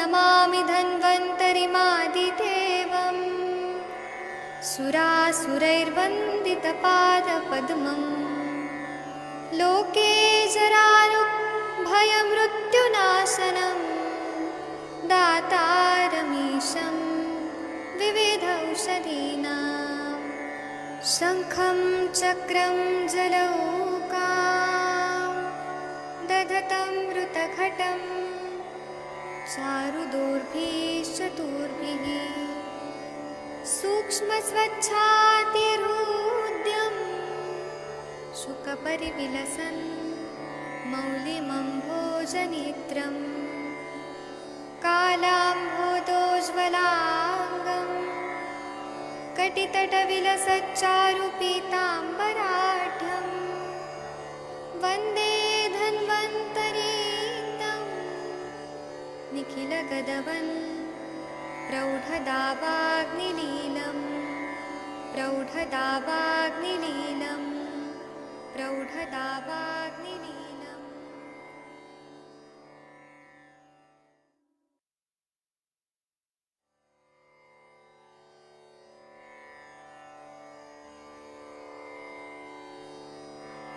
नमामि धन्वन्तरिमादिदेवम् सुरासुरैर्वन्दितपादपद्मम् लोके जरारुभयमृत्युनाशनं दातारमीशं विविधौषधीनां शङ्खं चक्रं जलौकां दधतं मृतघटं चारुदोर्भिश्चतुर्भिः सूक्ष्मस्वच्छातिहृद्यं शुकपरिविलसन् मौलिमम्भोजनेत्रं कालाम्भोदोज्ज्वलाङ्गं कटितटविलसच्चारुपीताम्बराढ्यं वन्दे धन्वन्तरीतं निखिलगदवन् प्रौढदावाग्निलीलं प्रौढदावाग्निलीलं प्रौढदावाग्निलीलम्।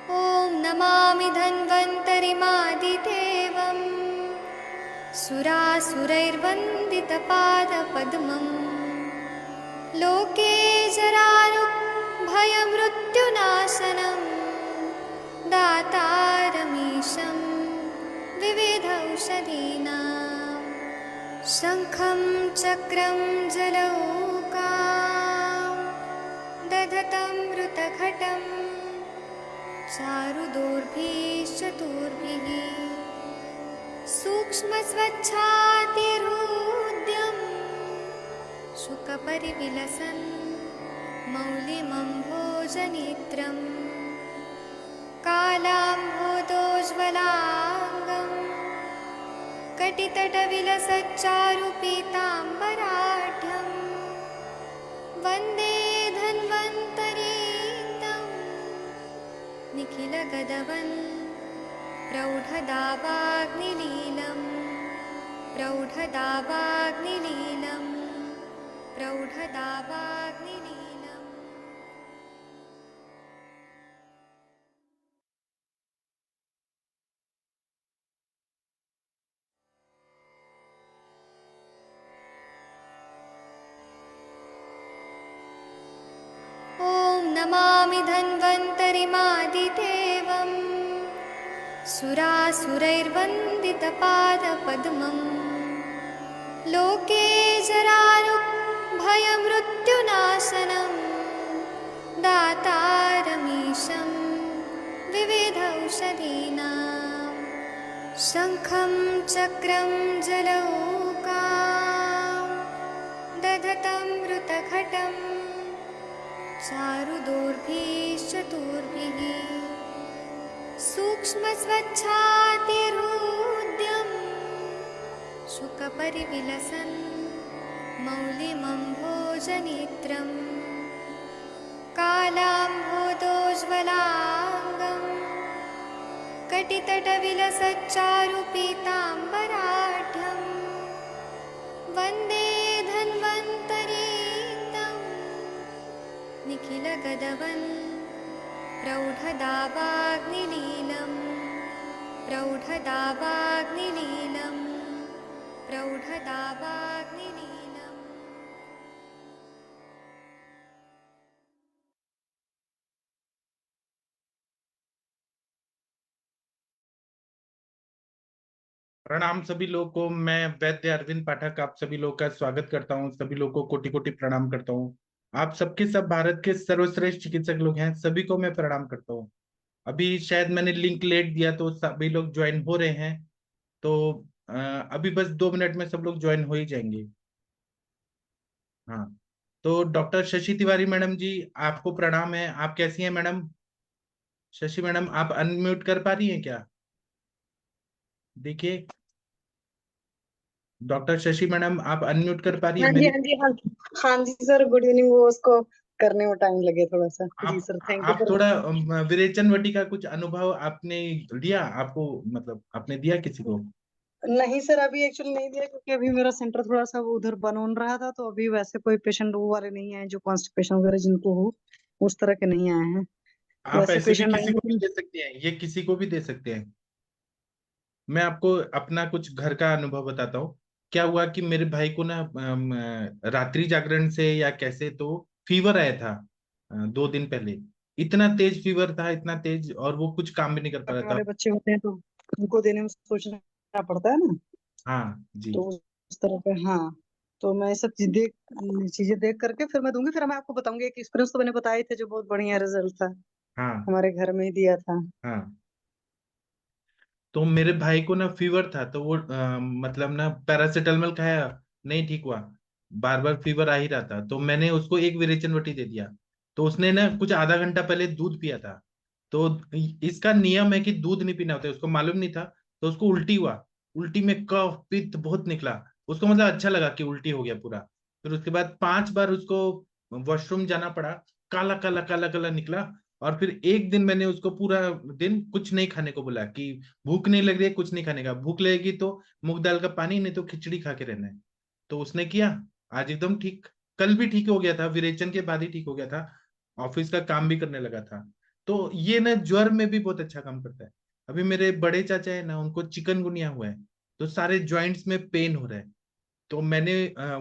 ॐ नमामि धन्वन्तरिमादिदेवम् सुरासुरैर्वन्दितपादपद्मम् लोके जरारुभयमृत्युनाशनं दातारमीशं विविधौषधीनां शङ्खं चक्रं जलौकां दधतं मृतघटं चारुदोर्भिश्चतुर्भिः सूक्ष्मस्वच्छातिहृद्यं शुकपरिविलसन् मौलिमम्भोजनेत्रं कालाम्भोदोज्ज्वलाङ्गं कटितटविलसच्चारुपीताम्बराढ्यं वन्दे धन्वन्तरीतं निखिलगदवन् प्रौढदावाग्निलीलं प्रौढदावाग्निलीलं प्रौढदावाग्निलीलम्। ॐ नमामि धन्वन्तरिमादिदेवम् सुरासुरैर्वन्दितपादपद्मम् लोके जरारुभयमृत्युनाशनं दातारमीशं विविधौषधीनां शङ्खं चक्रं जलौकां दधतं मृतघटं चारुदोर्भिश्चतुर्भिः सूक्ष्मस्वच्छातिहृद्यं शुकपरिविलसन् मौलिमम्भोजनेत्रं कालाम्भोदोज्ज्वलाङ्गं कटितटविलसच्चारुपीताम्बराढ्यं वन्दे धन्वन्तरीतं निखिलगदवन् प्रौढदावाग्निलीलं प्रौढदावाग्निलीलं प्रौढदावाग्निलीलम्। प्रणाम सभी लोगों को। मैं वैद्य अरविंद पाठक आप सभी लोगों का स्वागत करता हूं। सभी लोगों को कोटि कोटि प्रणाम करता हूं। आप सबके सब भारत के सर्वश्रेष्ठ चिकित्सक लोग हैं, सभी को मैं प्रणाम करता हूं। अभी शायद मैंने लिंक लेट दिया तो सभी लोग ज्वाइन हो रहे हैं, तो अभी बस 2 मिनट में सब लोग ज्वाइन हो ही जाएंगे। हाँ, तो डॉक्टर शशि तिवारी मैडम जी, आपको प्रणाम है। आप कैसी हैं मैडम? शशि मैडम, आप अनम्यूट कर पा रही हैं क्या? देखिए, डॉक्टर शशि मैडम, आप अनम्यूट कर पा रही हाँ है? जी, मेरी हाँ जी, हाँ जी, हाँ जी सर, गुड इवनिंग। वो उसको करने में टाइम लगे थोड़ा सा। जी आप सर, थैंक यू आप सर। थोड़ा विरेचन वटी का कुछ अनुभव आपने लिया? आपको मतलब आपने दिया किसी को? नहीं सर, अभी एक्चुअली नहीं दिया क्योंकि अभी मेरा सेंटर थोड़ा सा वो उधर बन रहा था, तो अभी वैसे कोई पेशेंट वो वाले नहीं आए जो कॉन्स्टिपेशन वगैरह जिनको हो, उस तरह के नहीं आए हैं। आप वैसे ऐसे भी पेशेंट किसी आएंगे को भी तो दे सकते हैं, ये किसी को भी दे सकते हैं। मैं आपको अपना कुछ घर का अनुभव बताता हूँ। क्या हुआ कि मेरे भाई को ना रात्रि जागरण से या कैसे तो फीवर आया था 2 दिन पहले। इतना तेज फीवर था, इतना तेज, और वो कुछ काम भी नहीं कर पा रहा करने था। वाले बच्चे होते हैं तो उनको देने में सोचना पड़ता है ना। हाँ जी। तो उस तरह पे हाँ, तो मैं ये सब चीजें देख करके फिर मैं दूंगी। फिर मैं आपको बताऊंगी, एक एक्सपीरियंस तो मैंने बताए थे जो बहुत बढ़िया रिजल्ट था, हाँ हमारे घर में ही दिया था। हाँ। तो मेरे भाई को ना फीवर था, तो वो मतलब ना पैरासिटामोल खाया, नहीं ठीक हुआ। बार बार फीवर आ ही रहा था, तो मैंने उसको एक विरेचन वटी दे दिया। तो उसने ना कुछ आधा घंटा पहले दूध पिया था। तो इसका नियम है कि दूध नहीं पीना होता है, उसको मालूम नहीं था। तो उसको उल्टी हुआ। उल्टी में कफ पित्त बहुत निकला। उसको मतलब अच्छा लगा कि उल्टी हो गया पूरा। फिर उसके बाद 5 बार उसको वॉशरूम जाना पड़ा। काला काला काला काला निकला। और फिर एक दिन मैंने उसको पूरा दिन कुछ नहीं खाने को बोला कि भूख नहीं लग रही है, कुछ नहीं खाने का, भूख लगेगी तो मूंग दाल का पानी, नहीं तो खिचड़ी खा के रहना है। तो उसने किया। आज एकदम ठीक। कल भी ठीक हो गया था, विरेचन के बाद ही ठीक हो गया था। ऑफिस का काम भी करने लगा था। तो ये ना ज्वर में भी बहुत अच्छा काम करता है। अभी मेरे बड़े चाचा है ना, उनको चिकनगुनिया हुआ है। तो सारे जॉइंट्स में पेन हो रहा है। तो मैंने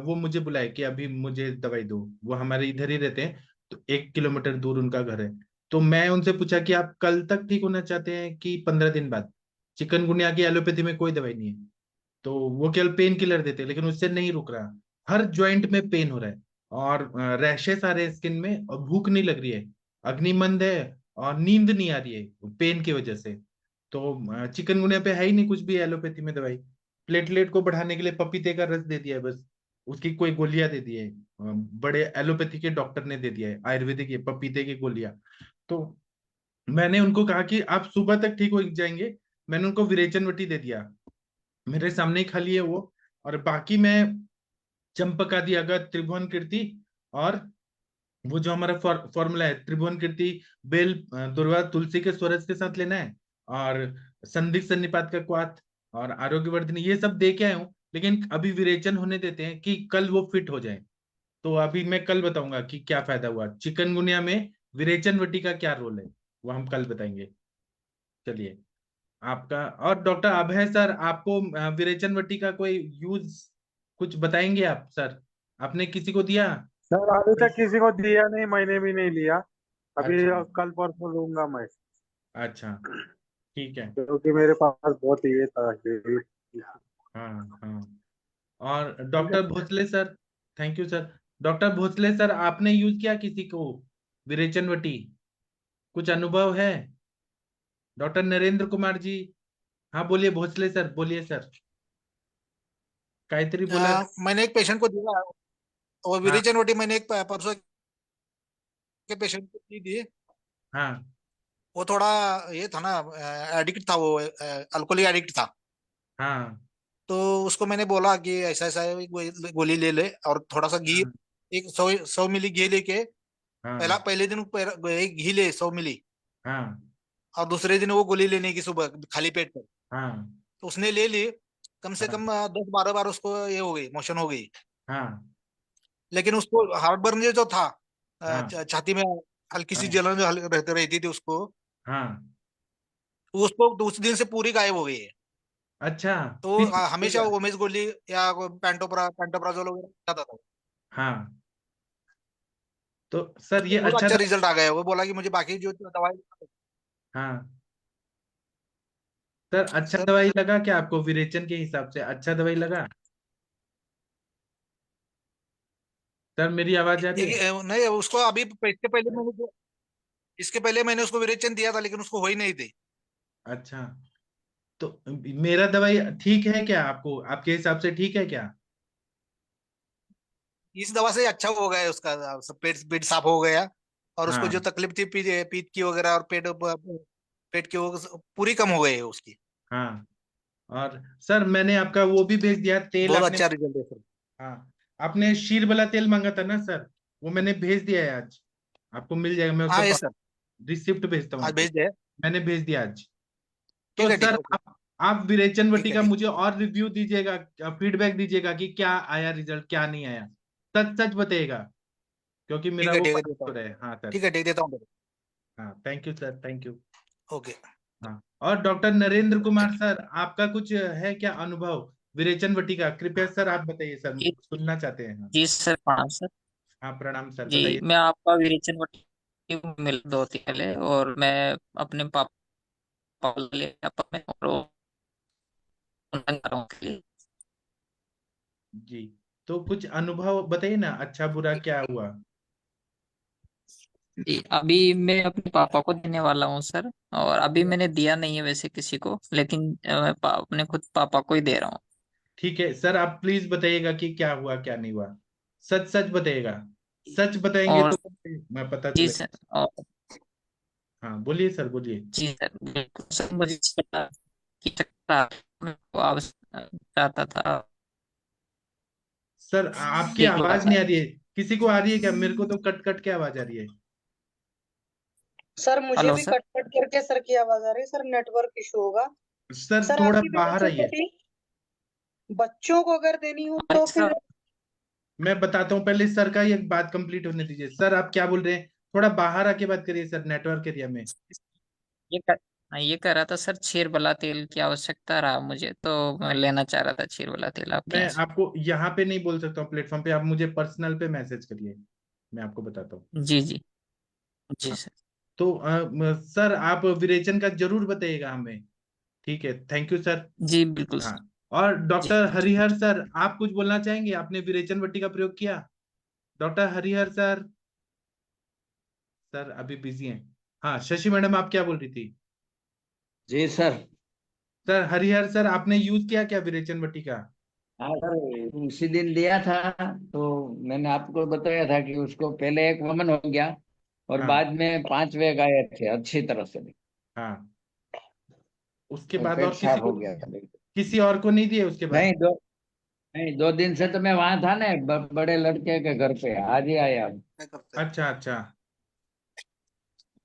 वो मुझे बुलाया कि अभी मुझे दवाई दो। वो हमारे इधर ही रहते हैं। तो 1 किलोमीटर दूर उनका घर है। तो मैं उनसे पूछा कि आप कल तक ठीक होना चाहते हैं कि 15 दिन बाद। चिकनगुनिया की एलोपैथी में कोई दवाई नहीं है। तो वो केवल पेन किलर देते हैं, लेकिन उससे नहीं रुक रहा। हर जॉइंट में पेन हो रहा है। और रैशेस आ रहे हैं स्किन में, और भूख नहीं लग रही है। अग्निमंद है। और नींद नहीं आ रही है पेन की वजह से। तो चिकनगुनिया पे है ही नहीं कुछ भी एलोपैथी में दवाई। प्लेटलेट को बढ़ाने के लिए पपीते का रस दे दिया है बस। उसकी कोई गोलियां दे दी है। बड़े एलोपैथी के डॉक्टर ने दे दिया है, आयुर्वेदिक ये पपीते की गोलियां। तो मैंने उनको कहा कि आप सुबह तक ठीक हो जाएंगे। मैंने उनको विरेचन वटी दे दिया। मेरे सामने ही खा लिए वो। और बाकी मैं चंपकादि अगत त्रिभुवन कीर्ति, और वो जो हमारा फॉर्मूला है त्रिभुवन कीर्ति, बेल दुर्वा तुलसी के स्वरज के साथ लेना है। और संदिग्ध सन्निपात का क्वाथ, और आरोग्यवर्धिनी, ये सब दे के आया हूँ। लेकिन अभी विरेचन होने देते हैं कि कल वो फिट हो जाए। तो अभी मैं कल बताऊंगा कि क्या फायदा हुआ चिकनगुनिया में, विरेचन वटी का क्या रोल है। वो हम कल बताएंगे। चलिए। आपका और डॉक्टर अभय सर, आपको विरेचन वटी का कोई यूज कुछ बताएंगे आप सर? आपने किसी को दिया? सर अभी तक किसी को दिया नहीं, मैंने भी नहीं लिया। अभी अच्छा। कल परसों लूंगा मैं, अच्छा। ठीक है। क्योंकि मेरे पास बहुत ये था ये- हाँ हाँ। और doctor Bhosle sir. Thank you sir. Doctor Bhosle sir, आपने यूज किया किसी को विरेचन वटी? कुछ अनुभव है? डॉक्टर नरेंद्र कुमार जी। हाँ बोलिए भोसले सर, बोलिए सर। गायत्री बोला। मैंने एक पेशेंट को दिया, और हाँ विरेचन वटी मैंने एक परसों के पेशेंट को दी थी। हाँ वो थोड़ा ये था ना, एडिक्ट था वो, अल्कोहल एडिक्ट था। हाँ तो उसको मैंने बोला कि ऐसा ऐसा है, गोली ले ले, और थोड़ा सा घी, हाँ एक 100 मिली घी लेके, हाँ पहले दिन एक घी ले 100 मिली, हाँ और दूसरे दिन वो गोली लेने की सुबह खाली पेट पर। हाँ तो उसने ले ली। कम से हाँ कम 10-12 बार उसको ये हो गई, मोशन हो गई। हाँ लेकिन उसको हार्ट बर्न जो था, हाँ छाती में हल्की सी हाँ जलन जो रहती रहती थी उसको, हाँ। उसको उस दिन से पूरी गायब हो गई है। अच्छा। तो फिर ठीक हो हमेशा गया? वो उमेश गोली या पेंटोप्राजोल वगैरह खाता था। हाँ। तो सर उसको ये बहुत अच्छा अच्छा दवा। रिजल्ट आ गया है। वो बोला कि मुझे बाकी जो दवाई। हाँ। सर अच्छा सर, दवाई लगा क्या आपको? विरेचन के हिसाब से अच्छा दवाई लगा? सर मेरी आवाज आ रही है? नहीं, उसको अभी इसके पहले मैंने उसको विरेचन दिया था, लेकिन उसको हो ही नहीं थी। अच्छा। तो मेरा दवाई ठीक है क्या आपको, आपके हिसाब से ठीक है क्या? इस दवा से अच्छा हो गया है उसका, सब पेट पेट साफ हो गया। और उसको जो हाँ तकलीफ थी पीत की वगैरह, और पेट की, वो पूरी कम हो गई है उसकी। हाँ। और सर मैंने आपका वो भी भेज दिया तेल बहुत आपने। अच्छा रिजल्ट है सर। हाँ। आपने शीर वाला तेल मांगा था ना सर? वो मैंने भेज दिया है आज। आपको मिल जाएगा, मैं हाँ, ये उसका सर, रिसिप्ट भेजता हूँ आज आपको। भेज दे। मैंने भेज दिया आज। तो ठीक है, ठीक सर है, ओके। आप विरेचन ठीक वटी है का ठीक मुझे और रिव्यू दीजिएगा, फीडबैक दीजिएगा कि क्या आया रिजल्ट, क्या नहीं आया। सच सच बताइएगा, क्योंकि मेरा वो ठीक है पता देता हो हूँ। रहा है। हाँ सर। ठीक है देता हूँ। हाँ thank you sir, thank you. Okay. हाँ, और डॉक्टर नरेंद्र कुमार सर, आपका कुछ है क्या अनुभव विरेचन वटी का? कृपया सर आप बताइए सर, जी सुनना चाहते हैं। हाँ। जी सर, प्रणाम सर। हाँ प्रणाम सर, जी, बताइए। मैं आपका विरेचन वटी मिल 2 दिन पहले, और मैं अपने पापा को ले पापा में और उन्नत कर रहा हूँ के लिए। जी, तो कुछ अनुभव बताइए ना, अच्छा बुरा क्या हुआ? जी, अभी मैं अपने पापा को देने वाला हूँ सर, और अभी मैंने दिया नहीं है वैसे किसी को, लेकिन मैं अपने खुद पापा को ही दे रहा हूँ। ठीक है सर, आप प्लीज बताइएगा कि क्या हुआ क्या नहीं हुआ। सच सच बताइएगा, सच बताएंगे और तो मैं पता जी चलेगा। सर, और हाँ बोलिए सर, बोलिए। जी सर, बिल्कुल सर, मुझे पता कि चक्कर मेरे को चाहता था सर आपकी कि थोड़ा आवाज सा। नहीं आ रही है, किसी को आ रही है क्या? मेरे को तो कट कट के आवाज आ रही है। सर मुझे हेलो भी सर। कट कट करके सर की आवाज आ रही है। सर नेटवर्क इशू होगा। सर सर थोड़ा आपकी बाहर विवेचन आइए। पट्टी बच्चों को अगर देनी हो अरे तो फिर। सर, मैं बताता हूँ, पहले सर का ये बात कंप्लीट होने दीजिए। सर आप क्या बोल रहे हैं? थोड़ा बाहर आके बात करिए सर, नेटवर्क एरिया में। ये कर, ये कह रहा था सर, छीर वाला तेल की आवश्यकता रहा मुझे, तो मैं लेना चाह रहा था छीर वाला तेल आपके मैं यहाँ से। आपको यहाँ पे नहीं बोल सकता हूँ, प्लेटफॉर्म पे आप मुझे पर्सनल पे मैसेज करिए, मैं आपको बताता हूँ। जी जी जी हाँ, सर। तो सर आप विरेचन का जरूर बताइएगा हमें। ठीक है, थैंक यू सर। जी बिल्कुल हाँ, सर। और जी डॉक्टर हरिहर सर, आप कुछ बोलना चाहेंगे? आपने विरेचन वट्टी का प्रयोग किया? Doctor Harihar sir. सर अभी बिजी हैं। हाँ शशि मैडम, आप क्या बोल रही थी? जी सर। सर हरिहर सर, आपने यूज किया क्या विरेचन वट्टी का? हाँ सर, उसी दिन दिया था। तो मैंने आपको बताया था कि उसको पहले एक वमन हो गया और हाँ बाद में 5 वेग आए थे अच्छी तरह से। हाँ, उसके और बाद पेट और किसी साफ को, हो गया था बिल्कुल। किसी और को नहीं दिए उसके बाद? नहीं, 2 दिन से तो मैं वहां था ना, बड़े लड़के के घर पे आज ही आया। अच्छा अच्छा,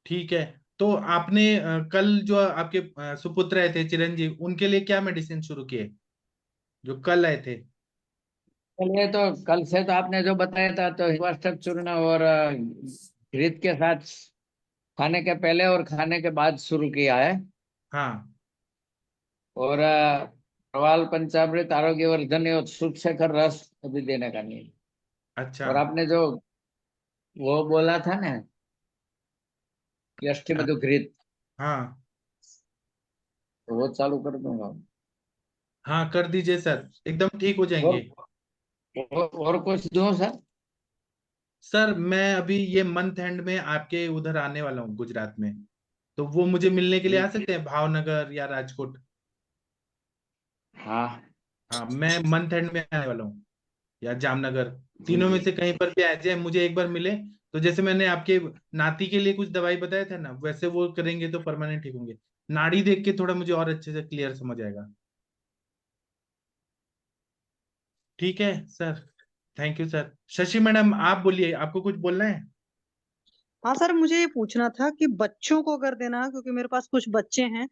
ठीक है। तो आपने कल जो आपके सुपुत्र आए थे चिरंजीव, उनके लिए क्या मेडिसिन शुरू किए जो कल आए थे? चलिए, तो कल से तो आपने जो बताया था, तो हिवास्टक चूर्ण और घृत के साथ खाने के पहले और खाने के बाद शुरू किया है। हाँ। और प्रवाल पंचामृत आरोग्यवर्धन और शुद्ध शेखर रस अभी देने का नहीं है। अच्छा। और आपने जो वो बोला था ना, यष्टि हाँ मधुकृत, हाँ तो वो चालू कर दूंगा। हाँ, कर दीजिए सर, एकदम ठीक हो और जाएंगे। और कुछ दूं सर? सर मैं अभी ये मंथ एंड में आपके उधर आने वाला हूँ गुजरात में, तो वो मुझे मिलने के लिए आ सकते हैं भावनगर या राजकोट? हाँ हाँ, मैं मंथ एंड में आने वाला हूँ, या जामनगर, जी तीनों में जी। से कहीं पर भी आ जाए, मुझे एक बार मिले। तो जैसे मैंने आपके नाती के लिए कुछ दवाई बताया था ना, वैसे वो करेंगे तो परमानेंट ठीक होंगे। नाड़ी देख के थोड़ा मुझे और अच्छे से क्लियर समझ आएगा। ठीक है sir, thank you sir. Shashi madam आप बोलिए, आपको कुछ बोलना है? हाँ सर, मुझे ये पूछना था कि बच्चों को अगर देना, क्योंकि मेरे पास कुछ बच्चे हैं,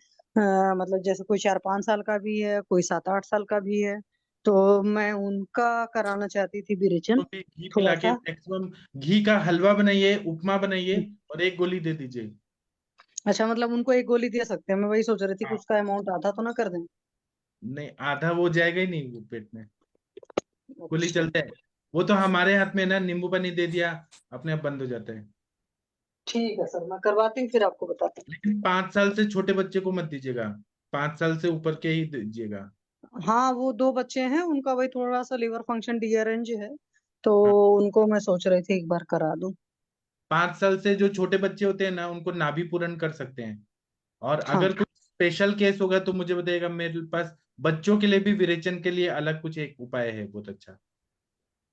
मतलब जैसे कोई 4-5 साल का भी है, कोई 7-8 साल का भी है। तो मैं उनका कराना चाहती थी विरेचन तो भी घी थोड़ा पिला के सा। मैक्सिमम, घी का हलवा बनाइए, उपमा बनाइए, और एक गोली दे दीजिए। अच्छा, मतलब उनको एक गोली दे सकते हैं? मैं वही सोच रही थी कि हाँ, उसका अमाउंट आधा तो ना कर दें। नहीं आधा वो जाएगा ही नहीं वो पेट में, गोली अच्छा, चलता है। वो तो हमारे हाथ में है ना, नींबू पानी दे दिया, अपने आप बंद हो जाता है। ठीक है सर, मैं करवाती हूँ फिर आपको बताती लेकिन 5 साल से छोटे बच्चे को मत दीजिएगा, 5 साल से ऊपर के ही दीजिएगा। हूँ। हाँ, वो 2 बच्चे हैं, उनका वही थोड़ा सा लिवर फंक्शन डीअरेंज है। तो हाँ, उनको मैं सोच रही थी एक बार करा दूं। 5 साल से जो छोटे बच्चे होते हैं ना, उनको नाभि पूरण कर सकते हैं। और हाँ, अगर कुछ स्पेशल केस होगा तो मुझे बताइएगा, मेरे पास बच्चों के लिए भी विरेचन के लिए अलग कुछ एक उपाय है बहुत अच्छा।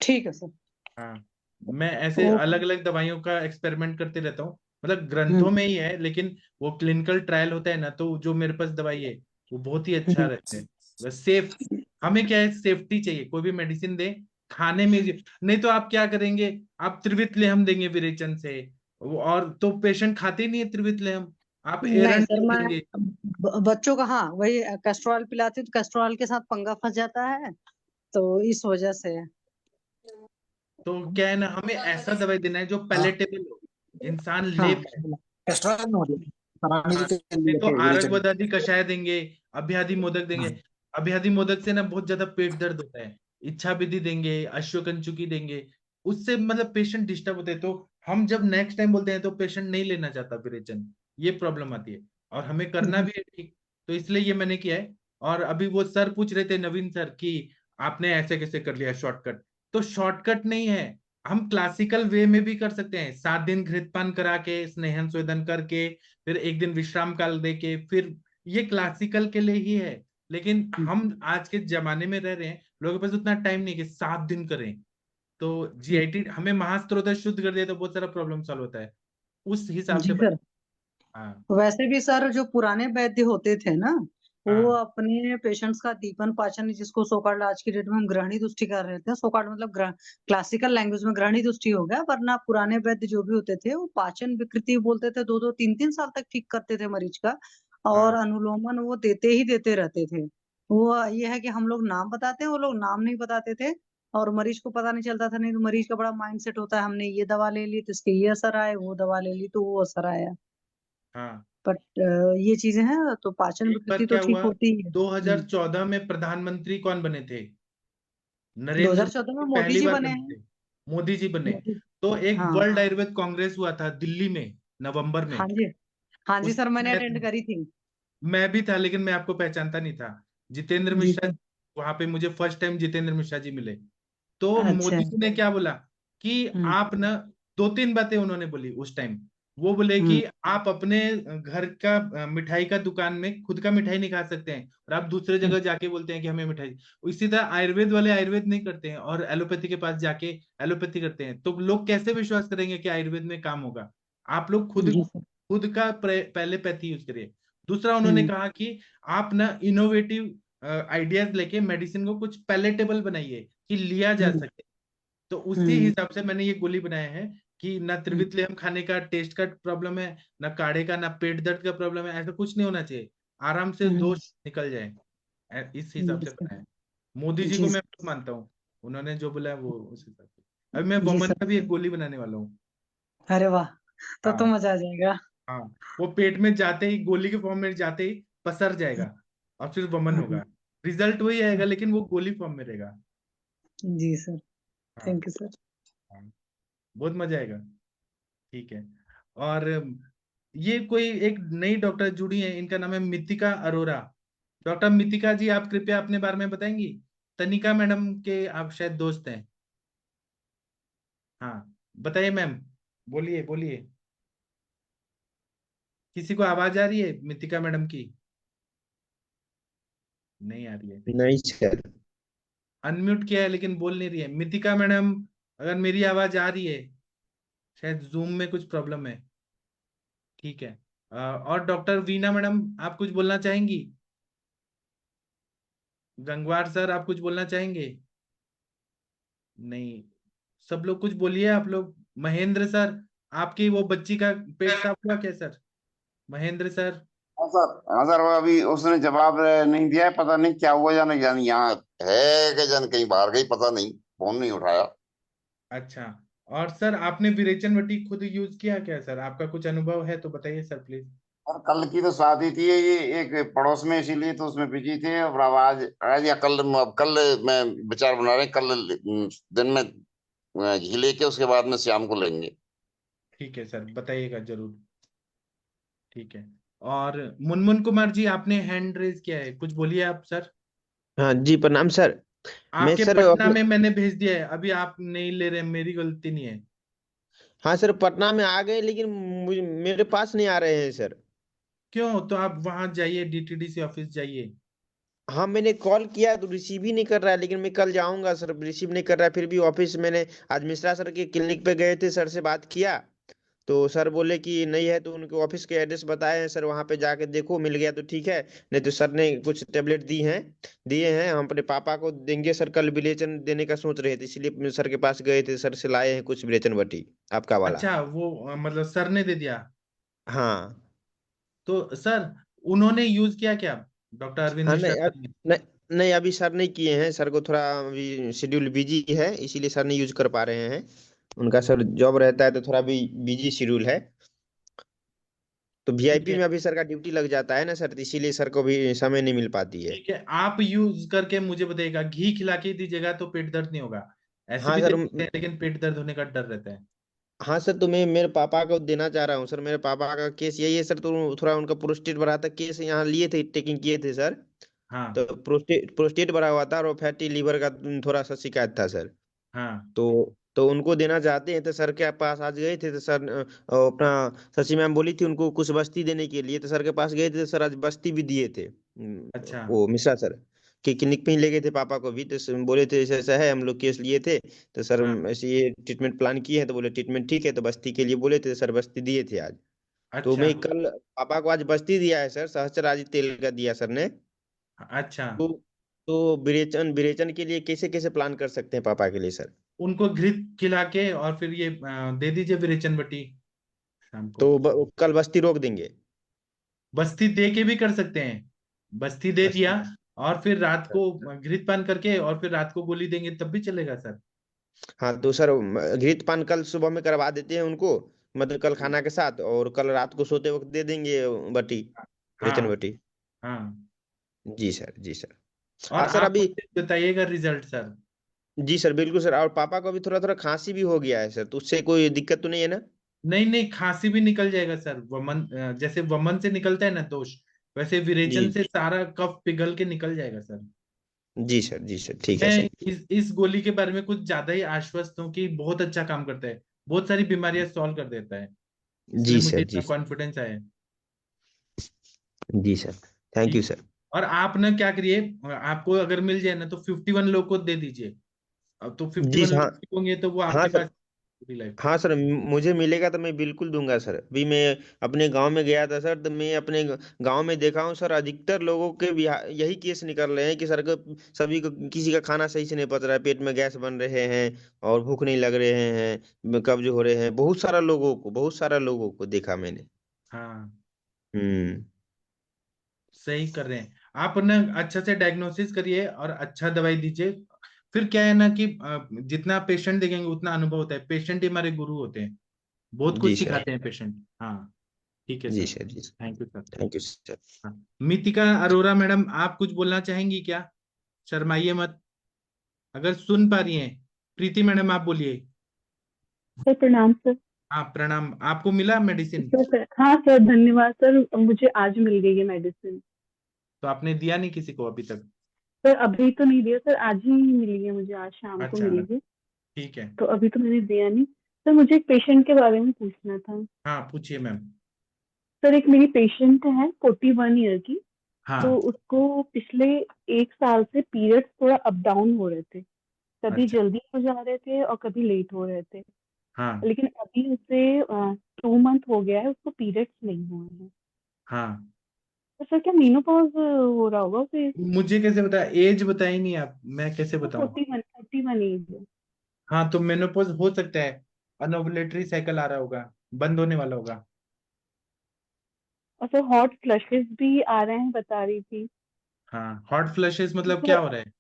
ठीक है सर। हाँ, मैं ऐसे ओके। अलग अलग दवाइयों का एक्सपेरिमेंट करते रहता हूँ, मतलब ग्रंथों हम्म में ही है, लेकिन वो क्लिनिकल ट्रायल होता है ना, तो जो मेरे पास दवाई है वो बहुत ही अच्छा हम्म। रहता है। बस सेफ, हमें क्या है, सेफ्टी चाहिए। कोई भी मेडिसिन दे खाने में नहीं तो आप क्या करेंगे, आप त्रिवित लेहम देंगे विरेचन से, और तो पेशेंट खाते ही नहीं है त्रिवित लेहम, आप नहीं एरंड सर, मैं देंगे। बच्चों का, हाँ वही कैस्ट्रॉल पिलाती हूँ तो कैस्ट्रॉल के साथ पंगा फंस जाता है, तो इस वजह से। तो क्या है ना, हमें ऐसा दवाई देना है जो हाँ पैलेटेबल हो, इंसान ले हाँ पाए। कैस्ट्रॉल में हो रही है कराने हाँ, के नहीं लिए तो थे आरग विरेचन। बदादी कषाय देंगे, अभ्याधि मोदक देंगे। हाँ अभ्याधि मोदक से ना बहुत ज्यादा पेट दर्द होता है। इच्छा विधि देंगे, अश्वकंचुकी देंगे, उससे मतलब पेशेंट डिस्टर्ब होते हैं। तो हम जब नेक्स्ट टाइम बोलते हैं तो पेशेंट नहीं लेना चाहता विरेचन, ये प्रॉब्लम आती है। और हमें करना भी है ठीक, तो इसलिए ये मैंने किया है। और अभी वो सर पूछ रहे थे, नवीन सर, कि आपने ऐसे कैसे कर लिया शॉर्टकट। तो शॉर्टकट नहीं है, हम क्लासिकल वे में भी कर सकते हैं। 7 दिन घृतपान करा के, स्नेहन स्वेदन करके, फिर एक दिन विश्राम काल दे के, फिर ये क्लासिकल के लिए ही है। लेकिन हम आज के जमाने में रह रहे हैं, लोगों के पास उतना टाइम नहीं कि 7 दिन करें। तो जीआईटी हमें महास्त्रोत शुद्ध कर दिया तो बहुत सारा प्रॉब्लम सॉल्व होता है, उस हिसाब से जी सर। हाँ वैसे भी सर जो पुराने वैद्य होते थे ना, वो हाँ अपने पेशेंट्स का दीपन पाचन, जिसको सोकाल्ड आज की डेट में हम ग्रहणी तुष्टि कर रहे थे, सोकाल्ड मतलब क्लासिकल लैंग्वेज में ग्रहणी तुष्टि हो गया, वरना पुराने वैद्य जो भी होते थे वो पाचन विकृति बोलते थे, 2-2 3-3 साल तक ठीक करते थे मरीज का। और हाँ अनुलोमन वो देते ही देते रहते थे। वो ये है कि हम लोग नाम बताते हैं, वो लोग नाम नहीं बताते थे, और मरीज को पता नहीं चलता था। नहीं तो मरीज का बड़ा माइंड सेट होता है, हमने ये दवा ले ली तो इसके ये असर आए, वो दवा ले ली तो वो असर आया। हाँ। बट ये चीजें हैं, तो पाचन एक बार विकृति तो क्या ठीक हुआ, होती ही है। 2014 में प्रधानमंत्री कौन बने थे? नरेंद्र 2014 में मोदी मोदी पहली जी बार बने बने हैं। थे। मोदी जी बने। मोदी। तो एक हाँ वर्ल्ड आयुर्वेद कांग्रेस हुआ था दिल्ली में, नवंबर में। हाँ जी। हाँ जी सर, उसमें मैंने मैं अटेंड था, करी थी। मैं भी था, लेकिन मैं आपको पहचानता नहीं था। जितेंद्र जी मिश्रा, सर। वहां पे मुझे फर्स्ट टाइम जितेंद्र मिश्रा जी मिले। तो अच्छा। मोदी जी ने क्या बोला कि हम्म आप ना, 2-3 बातें उन्होंने बोली उस टाइम। वो बोले हम्म कि आप अपने घर का मिठाई का दुकान में खुद का मिठाई नहीं खा सकते हैं, और आप दूसरे जगह जाके बोलते हैं कि हमें मिठाई। इसी तरह आयुर्वेद वाले आयुर्वेद नहीं करते हैं और एलोपैथी के पास जाके एलोपैथी करते हैं, तो लोग कैसे विश्वास करेंगे कि आयुर्वेद में काम होगा? आप लोग खुद जी सर। खुद का पहले पैथी यूज करिए। दूसरा उन्होंने हम्म कहा कि आप ना इनोवेटिव आइडियाज लेके मेडिसिन को कुछ पैलेटेबल बनाइए कि लिया जा हम्म सके। तो उसी हम्म हिसाब से मैंने ये गोली बनाया है कि ना हम्म त्रिवितलियम खाने का टेस्ट का प्रॉब्लम है, ना काढ़े का, ना पेट दर्द का प्रॉब्लम है, ऐसा कुछ नहीं होना चाहिए। आराम से हम्म, दोष निकल जाए, इस हिसाब जी से सर। बनाया है। मोदी जी जी को मैं सर। बहुत मानता हूँ, उन्होंने जो बोला है वो उस हिसाब से। अभी मैं जी वमन सर। का भी एक गोली बनाने वाला हूँ। अरे वाह, तो हाँ मजा आ जाएगा। हाँ, वो पेट में जाते ही, गोली के फॉर्म में जाते ही पसर जाएगा, और फिर वमन हम्म, होगा। रिजल्ट वही आएगा, लेकिन वो गोली फॉर्म में रहेगा। जी सर। हाँ थैंक यू सर। हाँ, बहुत मजा आएगा। ठीक है। और ये कोई एक नई डॉक्टर जुड़ी है, इनका नाम है मितिका अरोरा। डॉक्टर मितिका जी, आप कृपया अपने बारे में बताएंगी? तनिका मैडम के आप शायद दोस्त हैं। हाँ, बताइए मैम, बोलिए बोलिए। किसी को आवाज आ रही है मितिका मैडम की? नहीं आ रही है। नहीं सर। अनम्यूट किया है लेकिन बोल नहीं रही है मितिका मैडम। अगर मेरी आवाज आ रही है, शायद जूम में कुछ प्रॉब्लम है। ठीक है। और डॉक्टर वीना मैडम, आप कुछ बोलना चाहेंगी? गंगवार सर, आप कुछ बोलना चाहेंगे? नहीं। सब लोग कुछ बोलिए आप लोग। महेंद्र सर, आपकी वो बच्ची का पेट साफ हुआ क्या सर? महेंद्र सर। हाँ सर, हाँ सर, वो अभी उसने जवाब नहीं दिया है, पता नहीं क्या हुआ, जाने जाने यहाँ है कि जान कहीं बाहर गई, पता नहीं, फोन नहीं उठाया। अच्छा। और सर, आपने विरेचन वटी खुद यूज किया क्या सर? आपका कुछ अनुभव है तो बताइए सर प्लीज। और कल की तो शादी थी ये एक पड़ोस में, इसीलिए तो उसमें बिजी थे। और अब आज आज या कल, अब कल मैं विचार बना रहे हैं, कल दिन में घी लेके उसके बाद में शाम को लेंगे। ठीक है सर, बताइएगा जरूर। ठीक है। और मुनमुन कुमार जी, आपने हैंड रेज किया है, कुछ बोलिए आप सर। हाँ जी, प्रणाम सर। मैं आपके सर पटना में मैंने भेज दिया है, अभी आप नहीं ले रहे, मेरी गलती नहीं है। हाँ सर, पटना में आ गए लेकिन मेरे पास नहीं आ रहे हैं सर। क्यों? तो आप वहां जाइए, डीटीडीसी ऑफिस जाइए। हाँ, मैंने कॉल किया तो रिसीव ही नहीं कर रहा है, लेकिन मैं कल जाऊंगा सर। रिसीव नहीं कर रहा है, फिर भी ऑफिस मैंने आज मिश्रा सर के क्लिनिक पे गए थे, सर से बात किया तो सर बोले कि नहीं है, तो उनके ऑफिस के एड्रेस बताए हैं सर, वहां पे जाके देखो, मिल गया तो ठीक है, नहीं तो सर ने कुछ टेबलेट दिए हैं, हम अपने पापा को देंगे सर। कल विलेचन देने का सोच रहे थे, इसलिए सर के पास गए थे, सर से लाए हैं कुछ विलेचन बटी आपका वाला। अच्छा, वो मतलब सर ने दे दिया? हाँ। तो सर, उन्होंने यूज किया क्या, डॉक्टर अरविंद हाँ मिश्रा नहीं सर ने? नहीं नहीं, अभी सर नहीं किए हैं। सर को थोड़ा अभी शेड्यूल बिजी है, इसीलिए सर नहीं यूज कर पा रहे हैं। उनका सर जॉब रहता है तो थोड़ा भी बिजी शेड्यूल है। तो ठीक वीआईपी है, में अभी सर का ड्यूटी लग जाता है ना सर, तो इसीलिए सर को भी समय नहीं मिल पाती है। ठीक है, आप यूज करके मुझे बताइएगा, घी खिला के दीजिएगा तो पेट दर्द नहीं होगा। ऐसे हाँ भी दे सर। सकते हैं, लेकिन पेट दर्द होने का डर रहता है। हाँ सर, तो मैं मेरे पापा को देना चाह रहा हूँ सर। मेरे पापा का केस यही है सर, तो थोड़ा उनका प्रोस्टेट बढ़ा था। केस यहाँ लिए थे, टेकिंग किए थे सर। तो हाँ प्रोस्टेट बढ़ा हुआ था और फैटी लीवर का थोड़ा सा शिकायत था सर। हाँ तो उनको देना चाहते हैं, तो सर के पास आज गए थे। तो सर अपना शशि मैम बोली थी उनको कुछ बस्ती देने के लिए, तो सर के पास गए थे। तो सर आज बस्ती भी दिए थे। अच्छा वो मिश्रा सर के क्लिनिक पे ही ले गए थे पापा को भी। तो बोले थे ऐसा ऐसा है, हम लोग केस लिए थे। तो सर हाँ ऐसे ये ट्रीटमेंट प्लान किए हैं। तो बोले ट्रीटमेंट ठीक है, तो बस्ती के लिए बोले थे। तो सर बस्ती दिए थे आज। तो अच्छा मैं कल पापा को आज बस्ती दिया है सर, सहस्त्र तेल का दिया सर ने। अच्छा। तो विरेचन विरेचन के लिए कैसे कैसे प्लान कर सकते हैं पापा के लिए सर? उनको घृत खिला के और फिर ये दे दीजिए विरेचन बटी शाम को। तो कल बस्ती रोक देंगे? बस्ती दे के भी कर सकते हैं, बस्ती दे दिया बस्ती। और फिर रात को घृत पान करके और फिर रात को गोली देंगे तब भी चलेगा सर। हाँ तो सर घृत पान कल सुबह में करवा देते हैं उनको, मतलब कल खाना के साथ। और कल रात को सोते वक्त दे देंगे बटी, विरेचन हाँ बटी। हाँ। जी सर, जी सर। और सर आप अभी। मुझे बताइएगा रिजल्ट सर। जी सर बिल्कुल सर। और पापा को भी थोड़ा थोड़ा खांसी भी हो गया है सर, तो उससे कोई दिक्कत तो नहीं है ना? नहीं नहीं, खांसी भी निकल जाएगा सर। वमन जैसे वमन से निकलता है ना दोष, वैसे विरेचन जी से सारा कफ पिघल के निकल जाएगा सर। जी सर, जी सर, ठीक है मैं सर। इस गोली के बारे में कुछ ज्यादा ही आश्वस्त हूँ कि बहुत अच्छा काम करता है, बहुत सारी बीमारियां सॉल्व कर देता है, इसलिए जी मुझे सर, जी इतना सर, कॉन्फिडेंस आया है। जी सर। थैंक ठीक यू है। सर। और आप ना क्या करिए, आपको अगर मिल जाए ना तो 51 लोग को दे दीजिए। अब तो जी 51 हाँ। लोग होंगे तो वो हाँ आपके सर। पास पूरी लाइफ। हाँ सर, मुझे मिलेगा तो मैं बिल्कुल दूंगा सर। अभी मैं अपने गांव में गया था सर, तो मैं अपने गांव में देखा हूँ सर, अधिकतर लोगों के यही केस निकल रहे हैं कि सर को सभी को किसी का खाना सही से नहीं पच रहा है, पेट में गैस बन रहे हैं और भूख नहीं लग रहे हैं, कब्ज हो रहे हैं। बहुत सारा लोगों को देखा मैंने। हाँ हम्म। सही कर रहे हैं आप ना, अच्छा से डायग्नोसिस करिए और अच्छा दवाई दीजिए। फिर क्या है ना कि जितना पेशेंट देखेंगे उतना अनुभव होता है, पेशेंट ही हमारे गुरु होते हैं, बहुत जी कुछ सर, सिखाते हैं पेशेंट। हाँ ठीक है जी सर। सर, जी sir. Thank you sir. Thank you sir. हाँ, मितिका अरोरा मैडम, आप कुछ बोलना चाहेंगी क्या? शर्माइए मत, अगर सुन पा रही हैं। प्रीति मैडम आप बोलिए। सर प्रणाम सर। हाँ प्रणाम, आपको मिला मेडिसिन? सर हाँ सर, धन्यवाद सर, मुझे आज मिल गई है मेडिसिन। तो आपने दिया नहीं किसी को अभी तक? सर अभी तो नहीं दिया सर, आज ही मिली है मुझे, आज शाम को अच्छा मिली है। ठीक है। तो अभी तो मैंने दिया नहीं। सर मुझे एक पेशेंट के बारे में पूछना था। हाँ पूछिए मैम। सर एक मेरी पेशेंट है 41 ईयर की। तो हाँ उसको पिछले 1 साल से पीरियड्स थोड़ा अप डाउन हो रहे थे। कभी अच्छा। जल्दी हो जा रहे थे और कभी लेट हो रहे थे। हाँ लेकिन अभी उसे 2 मंथ हो गया है, उसको पीरियड्स नहीं हुए हैं। हाँ। तो सर क्या मीनोपॉज हो रहा होगा उसे? मुझे कैसे पता, एज बताई नहीं आप, मैं कैसे बताऊं? 41 एज है। हाँ तो मेनोपॉज हो सकता है, अनओवुलेटरी साइकिल आ रहा होगा, बंद होने वाला होगा। और सर हॉट फ्लशेस भी आ रहे हैं बता रही थी। हाँ हॉट फ्लैशेस मतलब क्या सर हो रहा है?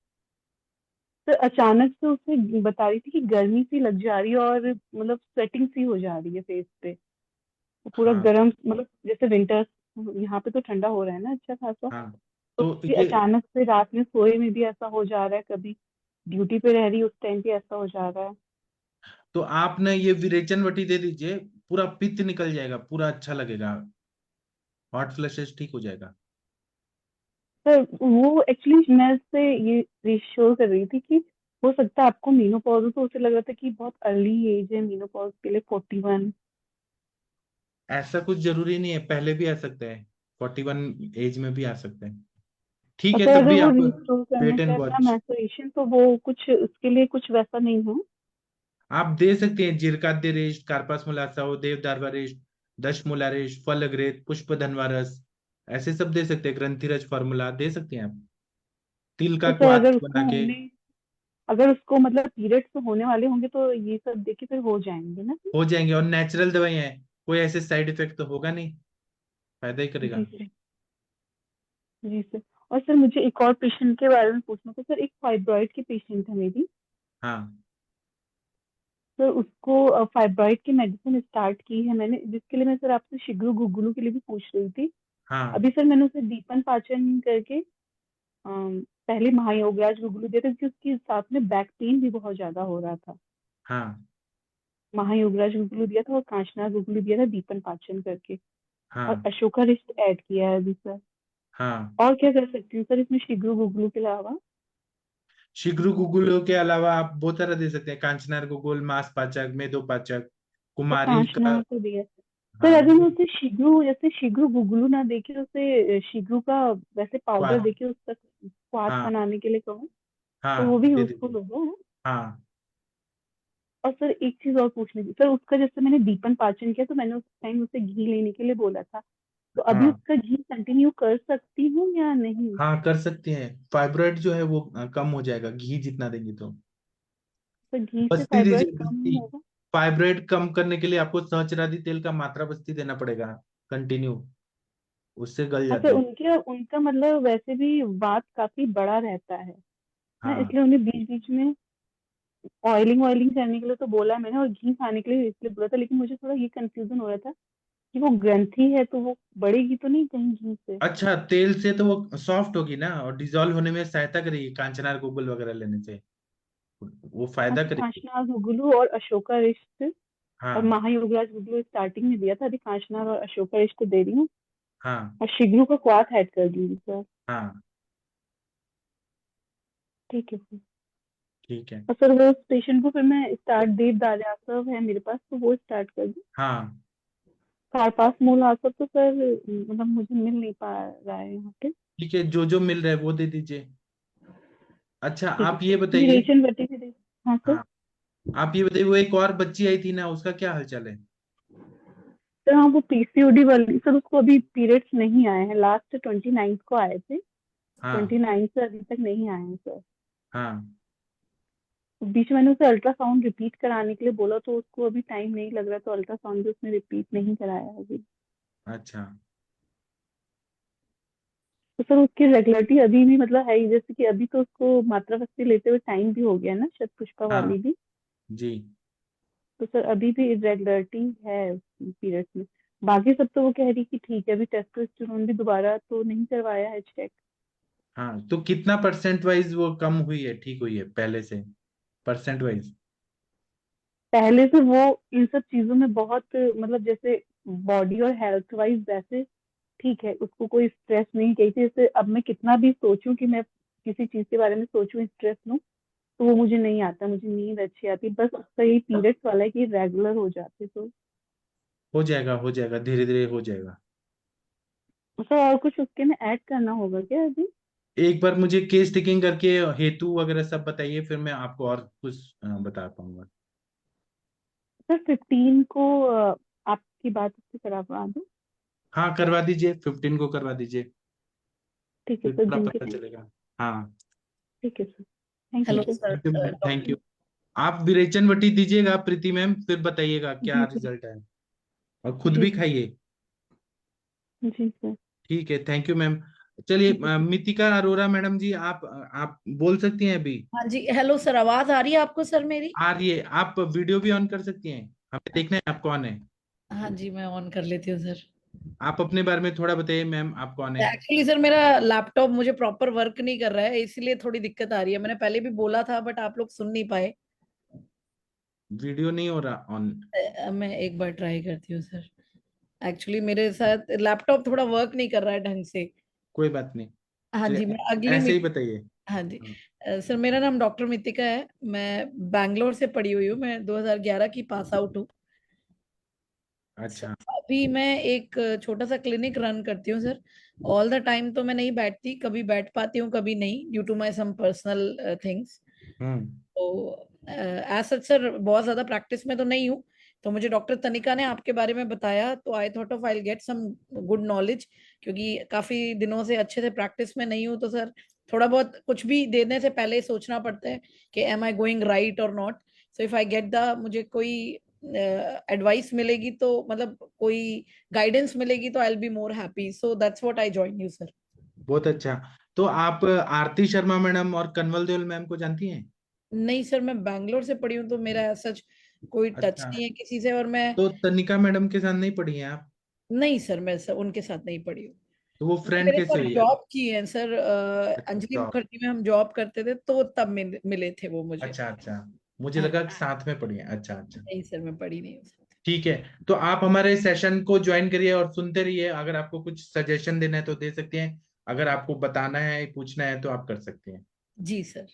सर अचानक से उसे बता रही थी कि गर्मी सी लग जा रही है और मतलब स्वेटिंग सी हो जा रही है फेस पे। वो पूरा हाँ गर्म, मतलब जैसे विंटर्स, यहाँ पे तो ठंडा हो रहा है ना अच्छा खासा। हाँ। तो तो फिर ये, अचानक से रात में सोए में भी ऐसा हो जा रहा है, कभी ड्यूटी पे रह रही है उस टाइम भी ऐसा हो जा रहा है। तो आप ना ये विरेचन वटी दे दीजिए, पूरा पित्त निकल जाएगा, पूरा अच्छा लगेगा, हॉट फ्लैशेस ठीक हो जाएगा। सर वो एक्चुअली मैं उससे ये रिश्योर कर रही थी कि हो सकता है आपको मीनोपॉज हो, तो उसे लग रहा था कि बहुत अर्ली एज है मीनोपॉज के लिए 41। ऐसा कुछ जरूरी नहीं है, पहले भी आ सकता है, 41 एज में भी आ सकता है। ठीक और है सर तब अगर भी वो आप रिस्टोर करना वेट एंड चाहता है वॉच। मैसरेशन, तो वो कुछ उसके लिए कुछ वैसा नहीं है? आप दे सकते हैं जीरकाद्य रेष्ट, कार्पास मुलासाओ, देवदारवा रेष्ट, दश मुलारेश, फल अग्रेत, पुष्प धनवा रस, ऐसे सब दे सकते हैं, ग्रंथिरज फार्मूला दे सकते हैं आप, तिल का तो सर क्वाथ बना के। अगर उसको मतलब पीरियड्स तो होने वाले होंगे तो ये सब देके फिर हो जाएंगे ना? हो जाएंगे, और नेचुरल दवाई है, कोई ऐसे साइड इफेक्ट तो होगा नहीं, फायदा ही करेगा। जी सर। जी सर। और सर मुझे एक और पेशेंट के बारे में पूछना था सर। एक फाइब्रॉइड की पेशेंट है मेरी हाँ सर। उसको फाइब्रॉइड की मेडिसिन स्टार्ट की है मैंने, जिसके लिए मैं सर आपसे शिग्रू गुगुलू के लिए भी पूछ रही थी। हाँ अभी सर मैंने उसे दीपन पाचन करके पहले महायोगराज गुगुलू दिया था, क्योंकि उसके साथ में बैक पेन भी बहुत ज्यादा हो रहा था। हाँ महायोगराज गुगुलू दिया था और कांचना गुगुलू दिया था दीपन पाचन करके। और हाँ अशोका रिस्ट ऐड किया है अभी सर। हाँ। और क्या कर सकती हूँ सर इसमें शिग्रू गुगुलू के अलावा? शीघ्र गुगुल के अलावा आप बहुत तरह दे सकते हैं, कांचनार गुगुल, मांस पाचक, मेदो पाचक, तो कुमारी का। कांचना तो दिया सर। हाँ अगर मैं उसे शिग्रू, जैसे शिग्रू गुगुलू ना देके उसे शिग्रू का वैसे पाउडर स्वाद। देके उसका स्वाद हाँ बनाने के लिए कहूँ तो वो हाँ भी दे यूजफुल दीजिए। होगा है? हाँ और सर एक चीज और पूछनी थी सर। उसका जैसे मैंने दीपन पाचन किया तो मैंने उस टाइम उसे घी लेने के लिए बोला था, तो अभी हाँ उसका घी कंटिन्यू कर सकती हूँ या नहीं? हाँ कर सकते हैं। फाइब्रॉइड जो है वो कम हो जाएगा घी जितना देंगे तो। सर घी से बस्ती फाइब्रॉइड दीजिए कम बस्ती। होगा? फाइब्रॉइड कम करने के लिए आपको सहस्त्रादी तेल का मात्रा बस्ती देना पड़ेगा कंटिन्यू, उससे गल अच्छा, जाते हैं। उनके उनका मतलब वैसे भी वात काफी बड़ा रहता है ना, हाँ इसलिए उन्हें बीच बीच में ऑयलिंग ऑयलिंग करने के लिए तो बोला है मैंने, और घी खाने के लिए इसलिए बोला था। लेकिन मुझे थोड़ा ये कंफ्यूजन हो रहा था कि वो ग्रंथि है तो वो बढ़ेगी तो नहीं कहीं घी से? अच्छा, तेल से तो वो सॉफ्ट होगी ना और डिजोल्व होने में सहायता करेगी, कांचनार गूगल वगैरह लेने से वो फायदा अच्छा, करेगी। कांचनार गुगुलू और अशोका रिष्ट और हाँ महायोगराज गुगुलू स्टार्टिंग में दिया था, अभी कांचनार और अशोका रिष्ट दे रही हूँ। हाँ और शिगरू का क्वाथ ऐड कर दूंगी सर। हाँ ठीक है सर। ठीक है। और सर वो पेशेंट को फिर मैं स्टार्ट देव दार्यासव है मेरे पास, तो वो स्टार्ट कर दूं? हाँ कारपास मूल आसव तो सर मतलब मुझे मिल नहीं पा रहा है यहाँ पे। ठीक है, जो मिल रहा है वो दे दीजिए। अच्छा ठीक है आप ये सर, बताइए। विरेचन वटी भी दे। हाँ सर। हाँ आप ये बताइए, वो एक और बच्ची आई थी ना, उसका क्या हालचाल है? सर हाँ, वो पीसीओडी वाली सर, उसको अभी पीरियड्स नहीं आए हैं। लास्ट 29 को आए थे, हाँ 29 से अभी तक नहीं आए हैं सर। हाँ तो बीच में मैंने उसे अल्ट्रासाउंड रिपीट कराने के लिए बोला, तो उसको अभी टाइम नहीं लग रहा, तो अल्ट्रासाउंड भी उसने रिपीट नहीं कराया अभी। अच्छा तो सर उसकी रेगुलरिटी अभी भी मतलब है ही, जैसे कि अभी तो उसको मात्रा बस्ती लेते हुए टाइम भी हो गया ना, शत पुष्पा हाँ वाली भी। जी। तो सर अभी भी इरेगुलरिटी है पीरियड्स में। बाकी सब तो वो कह रही कि ठीक है, अभी टेस्टोस्टेरोन भी दोबारा तो नहीं करवाया है चेक। हाँ तो कितना परसेंट वाइज वो कम हुई है, ठीक हुई है पहले से, परसेंट वाइज? पहले से वो इन सब चीजों में बहुत मतलब जैसे बॉडी और हेल्थ वाइज वैसे ठीक है, उसको कोई स्ट्रेस नहीं गई थी। जैसे अब मैं कितना भी सोचूं कि मैं किसी चीज के बारे में सोचूं स्ट्रेस लूं, तो वो मुझे नहीं आता। मुझे नींद अच्छी आती, बस उसका ये पीरियड्स वाला है कि रेगुलर हो जाते तो। हो जाएगा धीरे धीरे हो जाएगा। सर और कुछ उसके में ऐड करना होगा क्या अभी? एक बार मुझे केस टेकिंग करके हेतु वगैरह सब बताइए, फिर मैं आपको और कुछ बता पाऊंगा। सर 15 को आपकी बात उससे करवा दूं? हाँ करवा दीजिए, 15 को करवा दीजिए, ठीक है फिर सर, पूरा दिन के पता टाइम। चलेगा। हाँ ठीक है सर, थैंक यू ठीक हेलो है, sir. Sir, thank you thank doctor. You. आप विरेचन वटी दीजिएगा प्रीति मैम, फिर बताइएगा क्या जी सर। रिजल्ट है, और खुद जी भी सर। खाइए। जी सर। ठीक है, थैंक यू मैम। चलिए ठीक है सर। मितिका अरोरा मैडम जी, आप बोल सकती हैं अभी? हाँ जी, हेलो सर, आवाज आ रही है आपको सर मेरी? आ रही है, आप वीडियो भी ऑन कर सकती हैं, हमें देखना है आप कौन है। हाँ जी, मैं ऑन कर लेती हूँ सर। आप अपने बारे में थोड़ा बताइए मैम, आप कौन है? एक्चुअली सर मेरा लैपटॉप मुझे प्रॉपर वर्क नहीं कर रहा है, इसलिए थोड़ी दिक्कत आ रही है। मैंने पहले भी बोला था बट आप लोग सुन नहीं पाए। वीडियो नहीं हो रहा ऑन? मैं एक बार ट्राई करती हूँ सर। एक्चुअली मेरे साथ लैपटॉप थोड़ा वर्क नहीं कर रहा है ढंग से। कोई बात नहीं, हाँ जी, चलिए मैं अगली ऐसे ही मीटिंग। बताइए। हाँ जी। हाँ, सर मेरा नाम डॉक्टर मितिका है। मैं बैंगलोर से पढ़ी हुई हूँ। मैं 2011 की पास आउट हूँ। अच्छा। अभी मैं एक छोटा सा क्लिनिक रन करती हूँ सर। ऑल द टाइम तो मैं नहीं बैठती, कभी बैठ पाती हूँ कभी नहीं, due to my some personal things. Hmm. तो एज सच सर बहुत ज्यादा प्रैक्टिस में तो नहीं हूँ। तो मुझे डॉक्टर तनिका ने आपके बारे में बताया, तो I thought of I get some good knowledge, क्योंकि काफी दिनों से अच्छे से प्रैक्टिस में नहीं हूँ। तो सर थोड़ा बहुत कुछ भी देने से पहले ही सोचना पड़ता है कि एम आई गोइंग राइट और not. So if I get the मुझे कोई एडवाइस मिलेगी, तो मतलब कोई गाइडेंस मिलेगी, तो I will be more happy. So that's what I join you sir. बहुत अच्छा। तो आप आरती शर्मा मैडम और कनवल देओल मैम को जानती हैं? नहीं सर, मैं बैंगलोर से पढ़ी हूँ, तो मेरा सच कोई टच अच्छा, नहीं है किसी से। और मैं तो तनिका मैडम के साथ नहीं पढ़ी हैं आप? नहीं सर, मैं सर उनके साथ नहीं पढ़ी हूँ। तो वो वो फ्रेंड मेरे कैसे साथ हुई है? जॉब की है सर, अच्छा अंजलि जॉब। मुखर्जी में हम जॉब करते थे, तो तब मिले थे वो मुझे। अच्छा अच्छा, मुझे हाँ, लगा कि साथ में पढ़ी हैं। अच्छा अच्छा, नहीं सर, मैं पढ़ी नहीं हूँ साथ। ठीक है। तो आप हमारे सेशन को ज्वाइन करिए और सुनते रहिए। अगर आपको कुछ सजेशन देना है तो दे सकते हैं, अगर आपको बताना है पूछना है तो आप कर सकते हैं। जी सर।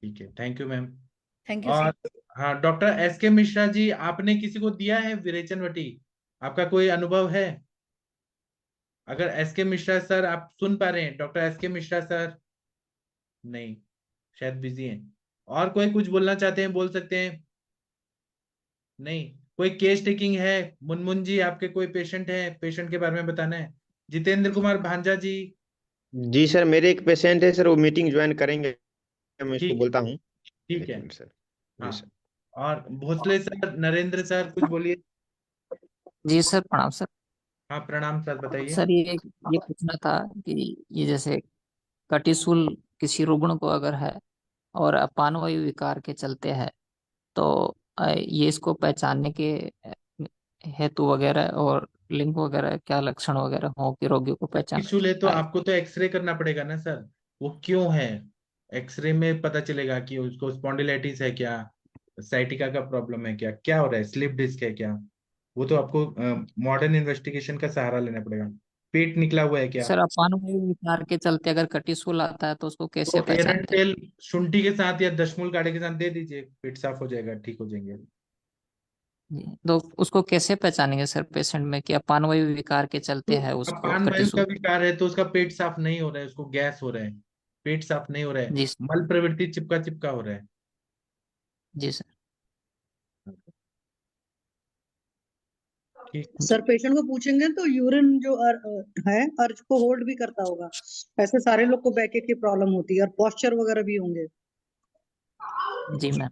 ठीक है, thank you ma'am. Thank you sir. और हाँ, डॉक्टर एस के मिश्रा जी, आपने किसी को दिया है विरेचन वटी? आपका कोई अनुभव है? अगर एस के मिश्रा सर आप सुन पा रहे हैं, डॉक्टर एस के मिश्रा सर? नहीं, शायद बिजी हैं। और कोई कुछ बोलना चाहते हैं बोल सकते हैं। नहीं, कोई केस टेकिंग है? मुनमुन जी, आपके कोई पेशेंट है, पेशेंट के बारे में बताना है? जितेंद्र कुमार भांजा जी? जी सर, मेरे एक पेशेंट है सर, वो मीटिंग ज्वाइन करेंगे, मैं इसको ठीक है, बोलता हूँ। ठीक एक है। Minute sir. जी हाँ, सर। और भोसले सर, नरेंद्र सर कुछ बोलिए। जी सर, प्रणाम सर। हाँ, प्रणाम सर, बताइए। सर ये पूछना था कि ये जैसे कटिशूल किसी रुग्ण को अगर है और अपानवायु विकार के चलते हैं, तो ये इसको पहचानने के हेतु वगैरह और लिंक वगैरह क्या लक्षण वगैरह हो कि रोगियों को पहचान त्रिशूल है तो पाए। आपको तो एक्सरे करना पड़ेगा ना सर, वो क्यों है? एक्सरे में पता चलेगा कि उसको स्पॉन्डिलाइटिस है क्या, साइटिका का प्रॉब्लम है क्या, क्या हो रहा है, स्लिप डिस्क है क्या? वो तो आपको मॉडर्न इन्वेस्टिगेशन का सहारा लेना पड़ेगा। पेट निकला हुआ है क्या? सर, अपानवायु विकार के चलते अगर कटिशूल आता है तो उसको कैसे तो पहचानते हैं? एरंटेल शुंठी के साथ या दशमूल काढ़े के साथ दे दीजिए, पेट साफ हो जाएगा, ठीक हो जाएंगे। जी, तो उसको कैसे पहचानेंगे सर पेशेंट में कि अपानवायु विकार के चलते तो है अब उसको पान वायु का कटिशूल? विकार है तो उसका पेट साफ नहीं हो रहा है, उसको गैस हो रहा है, पेट साफ नहीं हो रहा है, जी मल प्रवृत्ति चिपका चिपका हो रहा है। जी सर। ठीक। सर पेशेंट को पूछेंगे तो यूरिन जो है अर्ज को होल्ड भी करता होगा। ऐसे सारे लोग को बैक की प्रॉब्लम होती है और पॉस्चर वगैरह भी होंगे। जी मैम।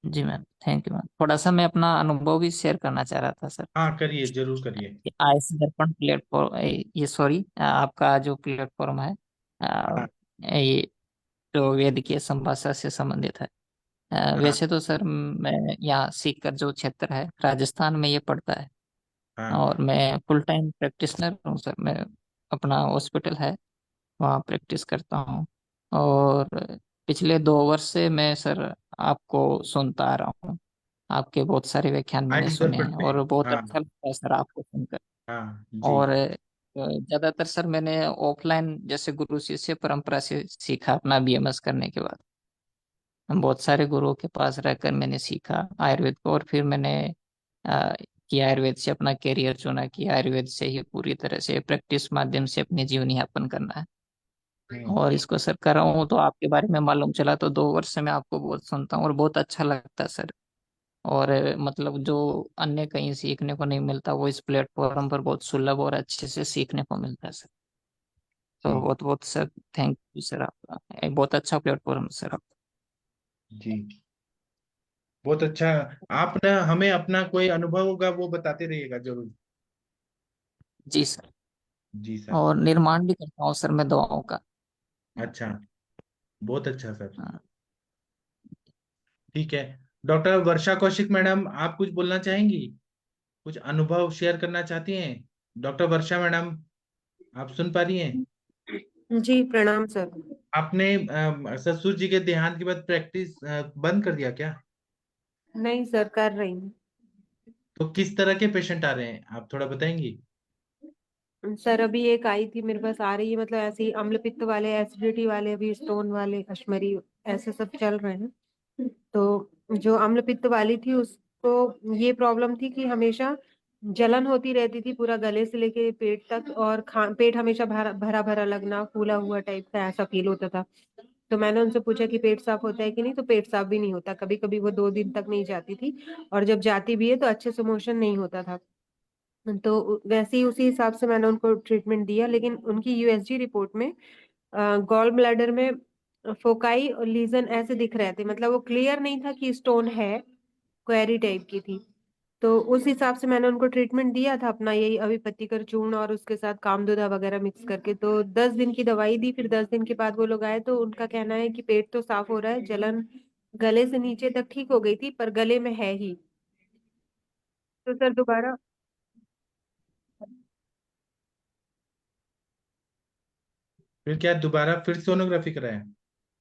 जी मैम, थैंक यू मैम। थोड़ा सा मैं अपना अनुभव भी शेयर करना चाह रहा था सर। हाँ, करिए, जरूर करिए। आईएस दर्पण प्लेटफॉर्म, ये सॉरी, आपका जो प्लेटफॉर्म है, हाँ ये जो वेदिकीय संभाषा से संबंधित है। हाँ वैसे तो सर मैं यहाँ सीकर जो क्षेत्र है राजस्थान में ये पड़ता है, हाँ। और मैं फुल टाइम प्रैक्टिशनर हूँ सर। मैं अपना हॉस्पिटल है वहाँ प्रैक्टिस करता हूँ। और पिछले 2 वर्ष से मैं सर आपको सुनता आ रहा हूँ। आपके बहुत सारे व्याख्यान मैंने आयुष सुने दर्पण हैं पे। और बहुत हाँ अच्छा लगता है सर आपको सुनकर। हाँ जी। और ज्यादातर सर मैंने ऑफलाइन जैसे गुरु शिष्य परंपरा से सीखा अपना बीएमएस करने के बाद। हम बहुत सारे गुरुओं के पास रहकर मैंने सीखा आयुर्वेद को, और फिर मैंने अ, कि आयुर्वेद से अपना करियर चुना कि आयुर्वेद से ही पूरी तरह से प्रैक्टिस माध्यम से अपनी जीवन यापन करना है। और इसको सर कर रहा हूँ, तो आपके बारे में मालूम चला, तो 2 वर्ष से मैं आपको बहुत सुनता हूँ और बहुत अच्छा लगता है सर। और मतलब जो अन्य कहीं सीखने को नहीं मिलता वो इस प्लेटफॉर्म पर बहुत सुलभ और अच्छे से सीखने को मिलता है सर। तो जी बहुत बहुत सर थैंक यू सर, आपका एक बहुत अच्छा प्लेटफॉर्म है सर आपका। जी, बहुत अच्छा। आप ना हमें अपना कोई अनुभव होगा वो बताते रहिएगा जरूर। जी सर। जी सर। और निर्माण भी करता हूँ सर मैं दवाओं का। अच्छा, बहुत अच्छा सर। हाँ। ठीक है। डॉक्टर वर्षा कौशिक मैडम, आप कुछ बोलना चाहेंगी, कुछ अनुभव शेयर करना चाहती हैं? डॉक्टर वर्षा मैडम, आप सुन पा रही हैं? जी प्रणाम सर। आपने ससुर जी के देहांत के बाद प्रैक्टिस बंद कर दिया क्या? नहीं सर, कर रही हूँ। तो किस तरह के पेशेंट आ रहे हैं, आप थोड़ा बताएंगी? सर अभी एक आई थी मेरे पास, आ रही है मतलब ऐसे ही अम्ल पित्त वाले, एसिडिटी वाले, अभी स्टोन वाले, अश्मरी, ऐसे सब चल रहे हैं। तो जो अम्ल पित्त वाली थी उसको ये प्रॉब्लम थी कि हमेशा जलन होती रहती थी पूरा गले से लेके पेट तक, और पेट हमेशा भरा भरा भरा लगना, फूला हुआ टाइप का ऐसा फील होता था। तो मैंने उनसे पूछा कि पेट साफ होता है कि नहीं, तो पेट साफ भी नहीं होता, कभी कभी वो 2 दिन तक नहीं जाती थी, और जब जाती भी है तो अच्छे से मोशन नहीं होता था। तो वैसे ही उसी हिसाब से मैंने उनको ट्रीटमेंट दिया, लेकिन उनकी यूएसजी रिपोर्ट में गॉल ब्लैडर में फोकाई और लीजन ऐसे दिख रहे थे, मतलब वो क्लियर नहीं था कि स्टोन है, क्वेरी टाइप की थी। तो उस हिसाब से मैंने उनको ट्रीटमेंट दिया था अपना, यही अभिपतिकर चूर्ण और उसके साथ कामदुधा वगैरह मिक्स करके। तो 10 दिन की दवाई दी, फिर 10 दिन के बाद वो लोग आए तो उनका कहना है कि पेट तो साफ हो रहा है, जलन गले से नीचे तक ठीक हो गई थी पर गले में है ही। तो सर दोबारा, फिर क्या दोबारा फिर सोनोग्राफी कराया?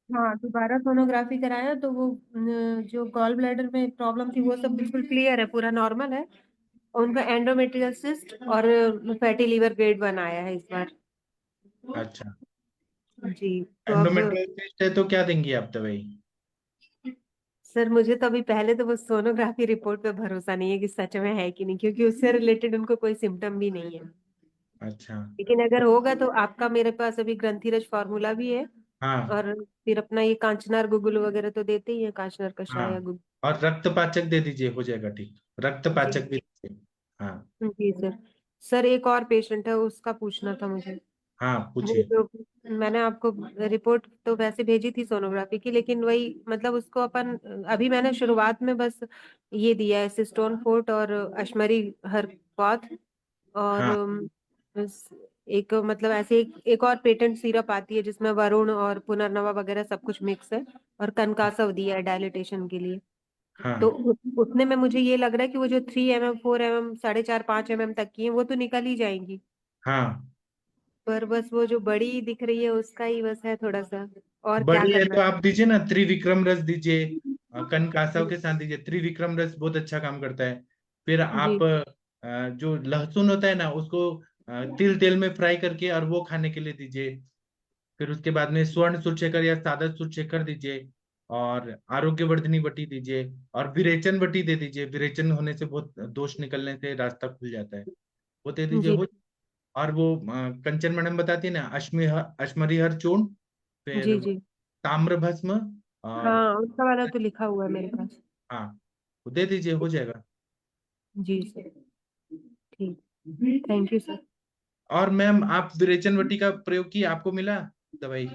हाँ दोबारा सोनोग्राफी कराया तो वो जो गॉल ब्लैडर में प्रॉब्लम थी वो सब बिल्कुल क्लियर है, पूरा नॉर्मल है। और उनका एंडोमेट्रियल सिस्ट और फैटी लीवर ग्रेड 1 आया है इस बार। अच्छा, जी। तो अब एंडोमेट्रियोसिस है तो क्या देंगी आप दवाई? सर मुझे तो अभी पहले तो वो सोनोग्राफी रिपोर्ट पे भरोसा नहीं है कि सच में है कि नहीं, क्योंकि उससे रिलेटेड उनको कोई सिम्टम भी नहीं है। अच्छा। लेकिन अगर होगा तो आपका मेरे पास अभी ग्रंथिरज फॉर्मूला भी है, हाँ और फिर अपना ये कांचनार गुगुल वगैरह तो देते ही है, कांचनार कषाय हाँ, या गुगुल। और रक्तपाचक दे दीजिए, हो जाएगा ठीक। जी रक्तपाचक भी दीजिए। हाँ जी सर। सर एक और पेशेंट है, उसका पूछना था मुझे। हाँ, वो पूछिए। जो मैंने आपको रिपोर्ट तो वैसे भेजी थी सोनोग्राफी की, लेकिन वही मतलब उसको अपन अभी मैंने शुरुआत में बस ये दिया है सिस्टोन फोर्ट और अश्मरी हर पॉथ, और हाँ एक मतलब ऐसे एक और पेटेंट सिरप आती है जिसमें वरुण और पुनर्नवा वगैरह सब कुछ मिक्स है, और कनकासव दिया है डायलिटेशन के लिए। तो हाँ उतने में मुझे ये लग रहा है कि वो जो 3 mm 4 mm 4.5 5 mm तक की है वो तो निकल ही जाएंगी, हाँ। पर बस वो जो बड़ी दिख रही है उसका ही बस है थोड़ा सा। और क्या बड़ी है करना तो आप दीजिए ना त्रिविक्रम रस दीजिए। कनकासव के साथ दीजिए, त्रिविक्रम रस बहुत अच्छा काम करता है। फिर है? जी आप जो लहसुन होता है ना उसको तिल तेल में फ्राई करके और वो खाने के लिए दीजिए। फिर उसके बाद में स्वर्ण सुरशेखर या सादा सुरशेखर दीजिए, और आरोग्यवर्धिनी बटी दीजिए, और विरेचन बटी दे दीजिए। विरेचन होने से बहुत दोष निकलने से रास्ता खुल जाता है, वो दे दीजिए जी हो। और वो कंचन मैडम बताती है ना, अश्मरीहर चूर्ण, फिर जी जी। ताम्र भस्म, और हाँ उसका वाला तो लिखा हुआ है मेरे पास। हाँ वो दे दीजिए, हो जाएगा। जी सर, ठीक, थैंक यू सर। और मैम आप विरेचन बटी का प्रयोग किया, आपको मिला दवाई?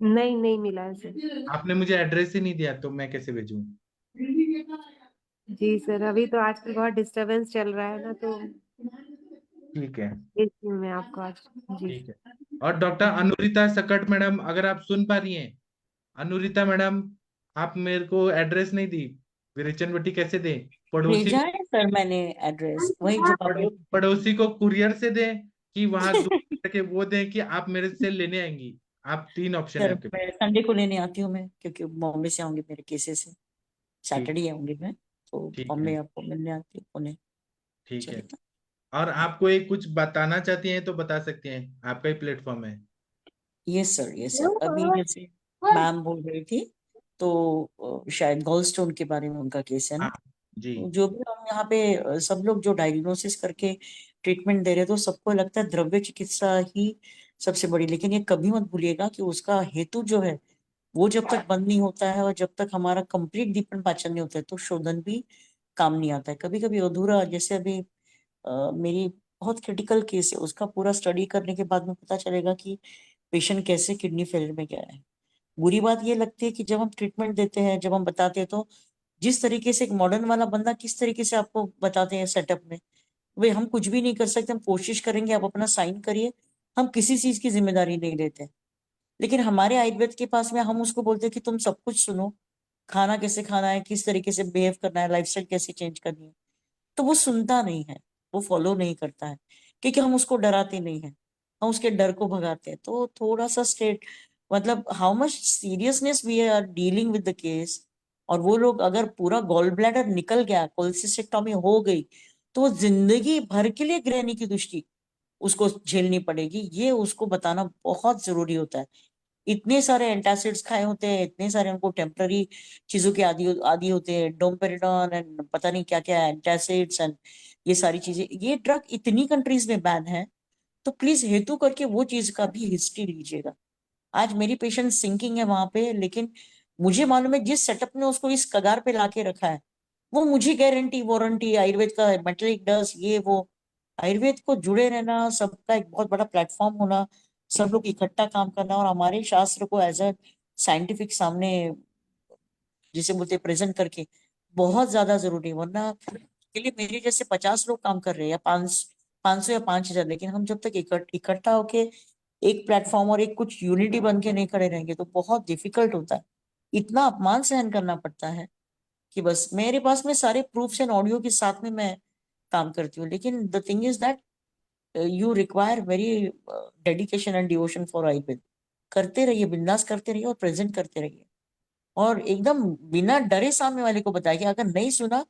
नहीं नहीं मिला है सर। आपने मुझे एड्रेस ही नहीं दिया तो मैं कैसे भेजूं? जी सर, अभी तो आजकल बहुत डिस्टरबेंस चल रहा है ना, तो ठीक है। इसलिए मैं आपको आज। जी ठीक है। और डॉक्टर अनुरिता सकट मैडम, अगर आप सुन पा रही हैं, अनुरिता मैडम, आप मेरे को एड्रेस नहीं दी, विरेचन बटी कैसे दें? पड़ोसी भेजा है सर मैंने एड्रेस, वही जो आपने पड़ोसी को कुरियर से दें, कि वहां दूर करके वो दें, कि आप मेरे से लेने आएंगी? आप तीन ऑप्शन है सर आपके पास। मैं संडे को लेने आती हूँ मैं, क्योंकि बॉम्बे से आऊंगी मेरे केसेस से। ठीक। सैटरडे आऊंगी मैं, तो ठीक है। बॉम्बे आपको मिलने आती हूँ, पुणे। ठीक है। चलेगा? और आपको एक कुछ बताना चाहती हैं तो बता सकते हैं, आपका ही प्लेटफॉर्म है। Yes sir, yes sir. अभी जैसे मैम बोल रही थी, तो शायद गॉल स्टोन के बारे में उनका केस है हाँ ना। जी। जो भी हम यहाँ पे सब लोग जो डायग्नोसिस करके ट्रीटमेंट दे रहे हैं, तो सबको लगता है द्रव्य चिकित्सा ही सबसे बड़ी, लेकिन ये कभी मत भूलिएगा कि उसका हेतु जो है वो जब तक बंद नहीं होता है और जब तक हमारा कंप्लीट दीपन पाचन नहीं होता है, तो शोधन भी काम नहीं आता है। कभी कभी अधूरा, जैसे अभी मेरी बहुत क्रिटिकल केस है, उसका पूरा स्टडी करने के बाद में पता चलेगा कि पेशेंट कैसे किडनी फेलियर में गया है। बुरी बात ये लगती है कि जब हम ट्रीटमेंट देते हैं, जब हम बताते हैं, तो जिस तरीके से एक मॉडर्न वाला बंदा किस तरीके से आपको बताते हैं सेटअप में, वे हम कुछ भी नहीं कर सकते। हम कोशिश करेंगे, आप अपना साइन करिए, हम किसी चीज की जिम्मेदारी नहीं लेते। लेकिन हमारे आयुर्वेद के पास में हम उसको बोलते हैं कि तुम सब कुछ सुनो, खाना कैसे खाना है, किस तरीके से बिहेव करना है, लाइफस्टाइल कैसे चेंज करनी है, तो वो सुनता नहीं है, वो फॉलो नहीं करता है, क्योंकि हम उसको डराते नहीं है, हम उसके डर को भगाते हैं। तो थोड़ा सा स्टेट, मतलब how much seriousness we are dealing with the case. और वो लोग अगर पूरा गॉल ब्लैडर निकल गया, कोल्सिस्टेक्टोमी हो गई, तो वो जिंदगी भर के लिए गृहिणी की दृष्टि उसको झेलनी पड़ेगी। ये उसको बताना बहुत जरूरी होता है। इतने सारे एंटासिड्स खाए होते हैं, इतने सारे उनको टेम्पररी चीजों के आदि आदि होते हैं, डोमपेरिडोन एंड पता नहीं क्या क्या एंटासिड्स एंड ये सारी चीजें, ये ड्रग इतनी कंट्रीज में बैन है। तो प्लीज हेतु करके वो चीज का भी हिस्ट्री लीजिएगा। आज मेरी पेशेंट सिंकिंग है वहां पे, लेकिन मुझे मालूम है जिस सेटअप ने उसको इस कगार पे लाके रखा है, वो मुझे गारंटी वारंटी आयुर्वेद का मेटलिक डस्ट ये वो, आयुर्वेद को जुड़े रहना, सबका एक बहुत बड़ा प्लेटफॉर्म होना, सब लोग इकट्ठा काम करना, और हमारे शास्त्र को एज अ साइंटिफिक सामने जिसे बोलते प्रेजेंट करके, बहुत ज्यादा जरूरी है। वरना के लिए मेरे जैसे 50 लोग काम कर रहे हैं, या 500 या 5,000, लेकिन हम जब तक इकट्ठा होके एक प्लेटफॉर्म और एक कुछ यूनिटी बन के नहीं खड़े रहेंगे तो बहुत डिफिकल्ट होता है। इतना अपमान सहन करना पड़ता है कि बस मेरे पास में सारे प्रूफ्स एंड ऑडियो के साथ में मैं काम करती हूँ, लेकिन the thing is that you require very dedication and devotion for Ayurveda. करते रहिए, बिंदास करते रहिए और प्रेजेंट करते रहिए, और एकदम बिना डरे सामने वाले को बताया कि अगर नहीं सुना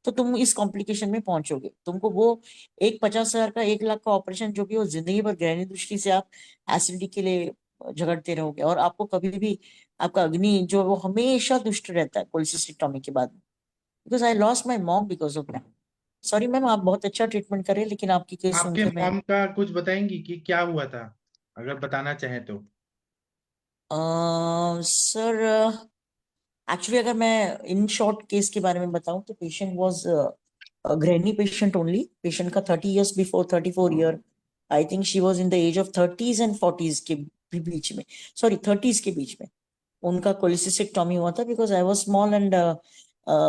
तो तुम इस कॉम्प्लिकेशन में पहुंचोगे। तुमको वो एक 50,000 का 1 लाख का ऑपरेशन जो भी हो, जिंदगी भर गहरी दृष्टि से आप एसिडिटी के लिए झगड़ते रहोगे, और आपको कभी भी आपका अग्नि जो है वो हमेशा दुष्ट रहता है कोलिसिस्टेक्टोमी के बाद। Because I lost my mom because of that. Sorry ma'am, आप बहुत अच्छा ट्रीटमेंट करें, लेकिन आपकी केस सुन आपके के मैं मॉम का कुछ बताएंगी कि क्या हुआ था, अगर बताना चाहें तो। सर एक्चुअली अगर मैं इन शॉर्ट केस के बारे में बताऊं तो patient was granny patient only. Patient का 30 years before 34 year, I think she was in the age of 30s and 40s के बीच में, सॉरी 30s के बीच में उनका कोलिसिस्टेक्टोमी हुआ था। Because I was small and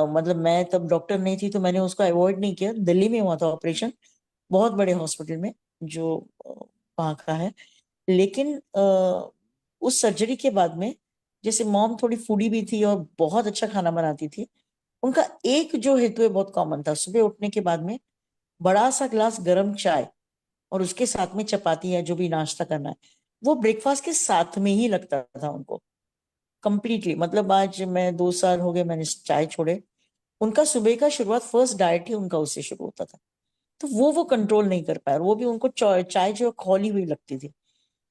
मतलब मैं तब डॉक्टर नहीं थी तो मैंने उसको अवॉइड नहीं किया। दिल्ली में हुआ था ऑपरेशन, बहुत बड़े हॉस्पिटल में जो वहाँ का है। लेकिन उस सर्जरी के बाद में, जैसे मॉम थोड़ी फूडी भी थी और बहुत अच्छा खाना बनाती थी, उनका एक जो हेतु है बहुत कॉमन था, सुबह उठने के बाद में बड़ा सा ग्लास गर्म चाय और उसके साथ में चपाती है जो भी नाश्ता करना है, वो ब्रेकफास्ट के साथ में ही लगता था उनको कंप्लीटली। मतलब आज मैं 2 साल हो गए मैंने चाय छोड़े, उनका सुबह का शुरुआत फर्स्ट डाइट ही उनका उससे शुरू होता था। तो वो कंट्रोल नहीं कर पाया, और वो भी उनको चाय जो खोली हुई लगती थी।